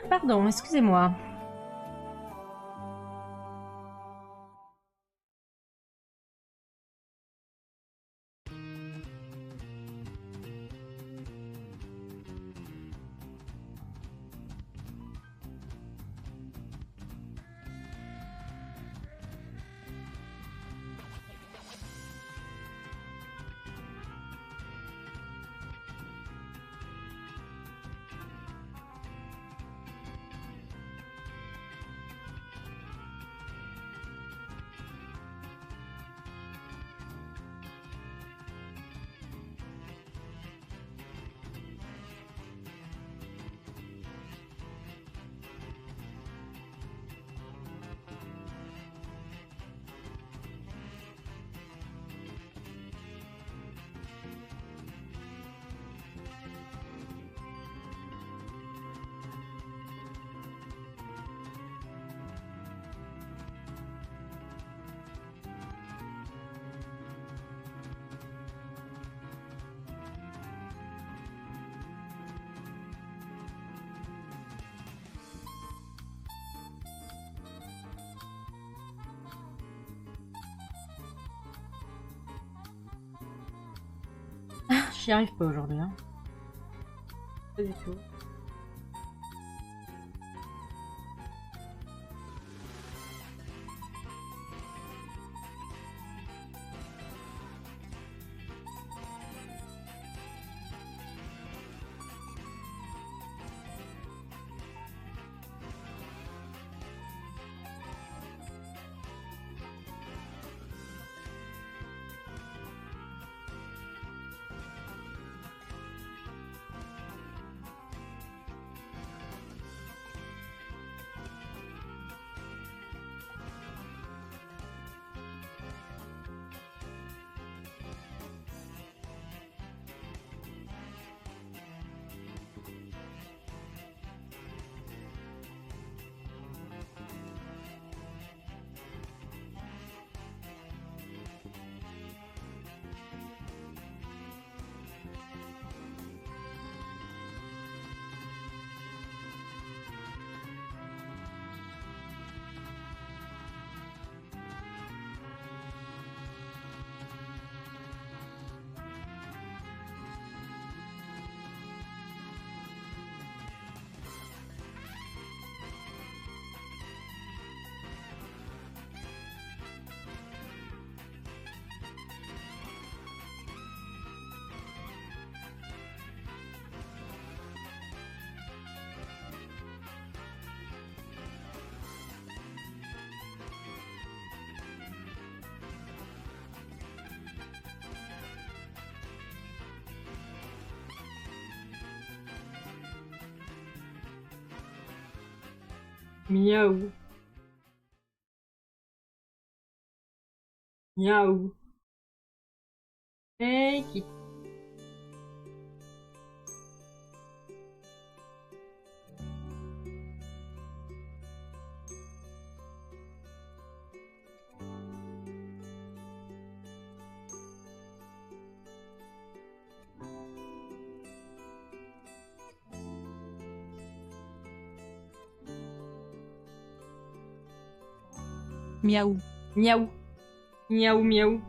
Pardon, excusez-moi. J'y arrive pas aujourd'hui, hein. Pas du tout. Miaou. Miaou. Hey, qui... Miaou. Miaou. Miaou, miaou.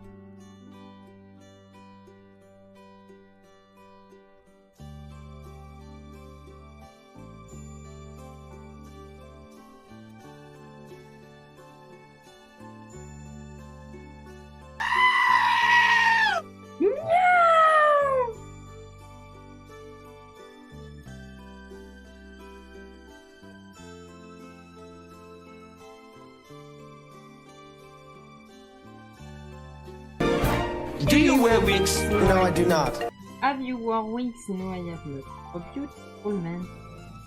Do you wear wigs? No, I do not. Have you wore wigs? No, I have not. A beautiful man.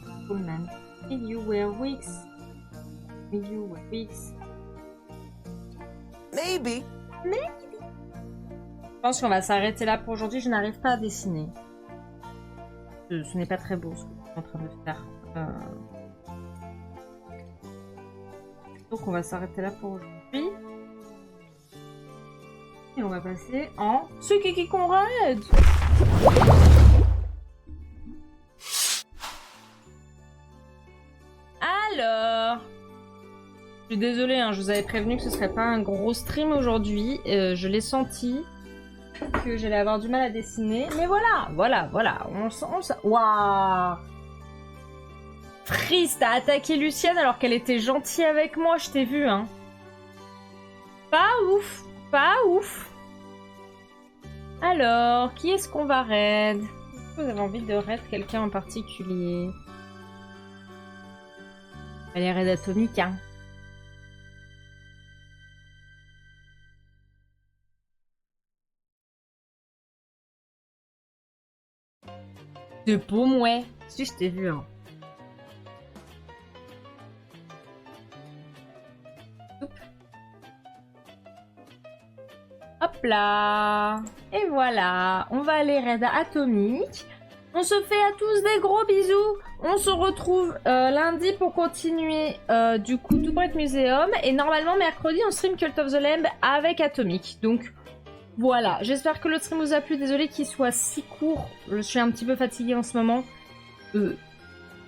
Beautiful man. Did you wear wigs? Did you wear wigs? Maybe. Je pense qu'on va s'arrêter là pour aujourd'hui. Je n'arrive pas à dessiner. Ce n'est pas très beau ce que je suis en train de faire. Donc on va s'arrêter là pour aujourd'hui. Et on va passer en ce Kiki Conrad. Alors, je suis désolée, hein, je vous avais prévenu que ce serait pas un gros stream aujourd'hui. Je l'ai senti que j'allais avoir du mal à dessiner. Mais voilà. On sent. Waouh! Freeze, t'as attaqué Lucienne alors qu'elle était gentille avec moi, je t'ai vu, hein. Pas ouf. Alors, qui est-ce qu'on va raid? Est-ce que vous avez envie de raid quelqu'un en particulier? Allez, raid atomique, hein. De paume, ouais. Si, je t'ai vu, hein. Hop là. Et voilà. On va aller raid atomique. On se fait à tous des gros bisous. On se retrouve lundi pour continuer du coup Tout Bright Museum. Et normalement mercredi on stream Cult of the Lamb avec Atomic. Donc voilà. J'espère que le stream vous a plu. Désolée qu'il soit si court. Je suis un petit peu fatiguée en ce moment.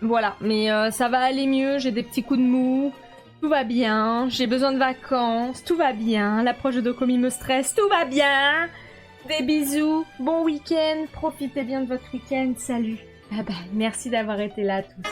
Voilà. Mais ça va aller mieux. J'ai des petits coups de mou. Tout va bien, j'ai besoin de vacances, tout va bien, l'approche de Dokomi me stresse, tout va bien. Des bisous, bon week-end, profitez bien de votre week-end, salut. Bye bye, merci d'avoir été là tous.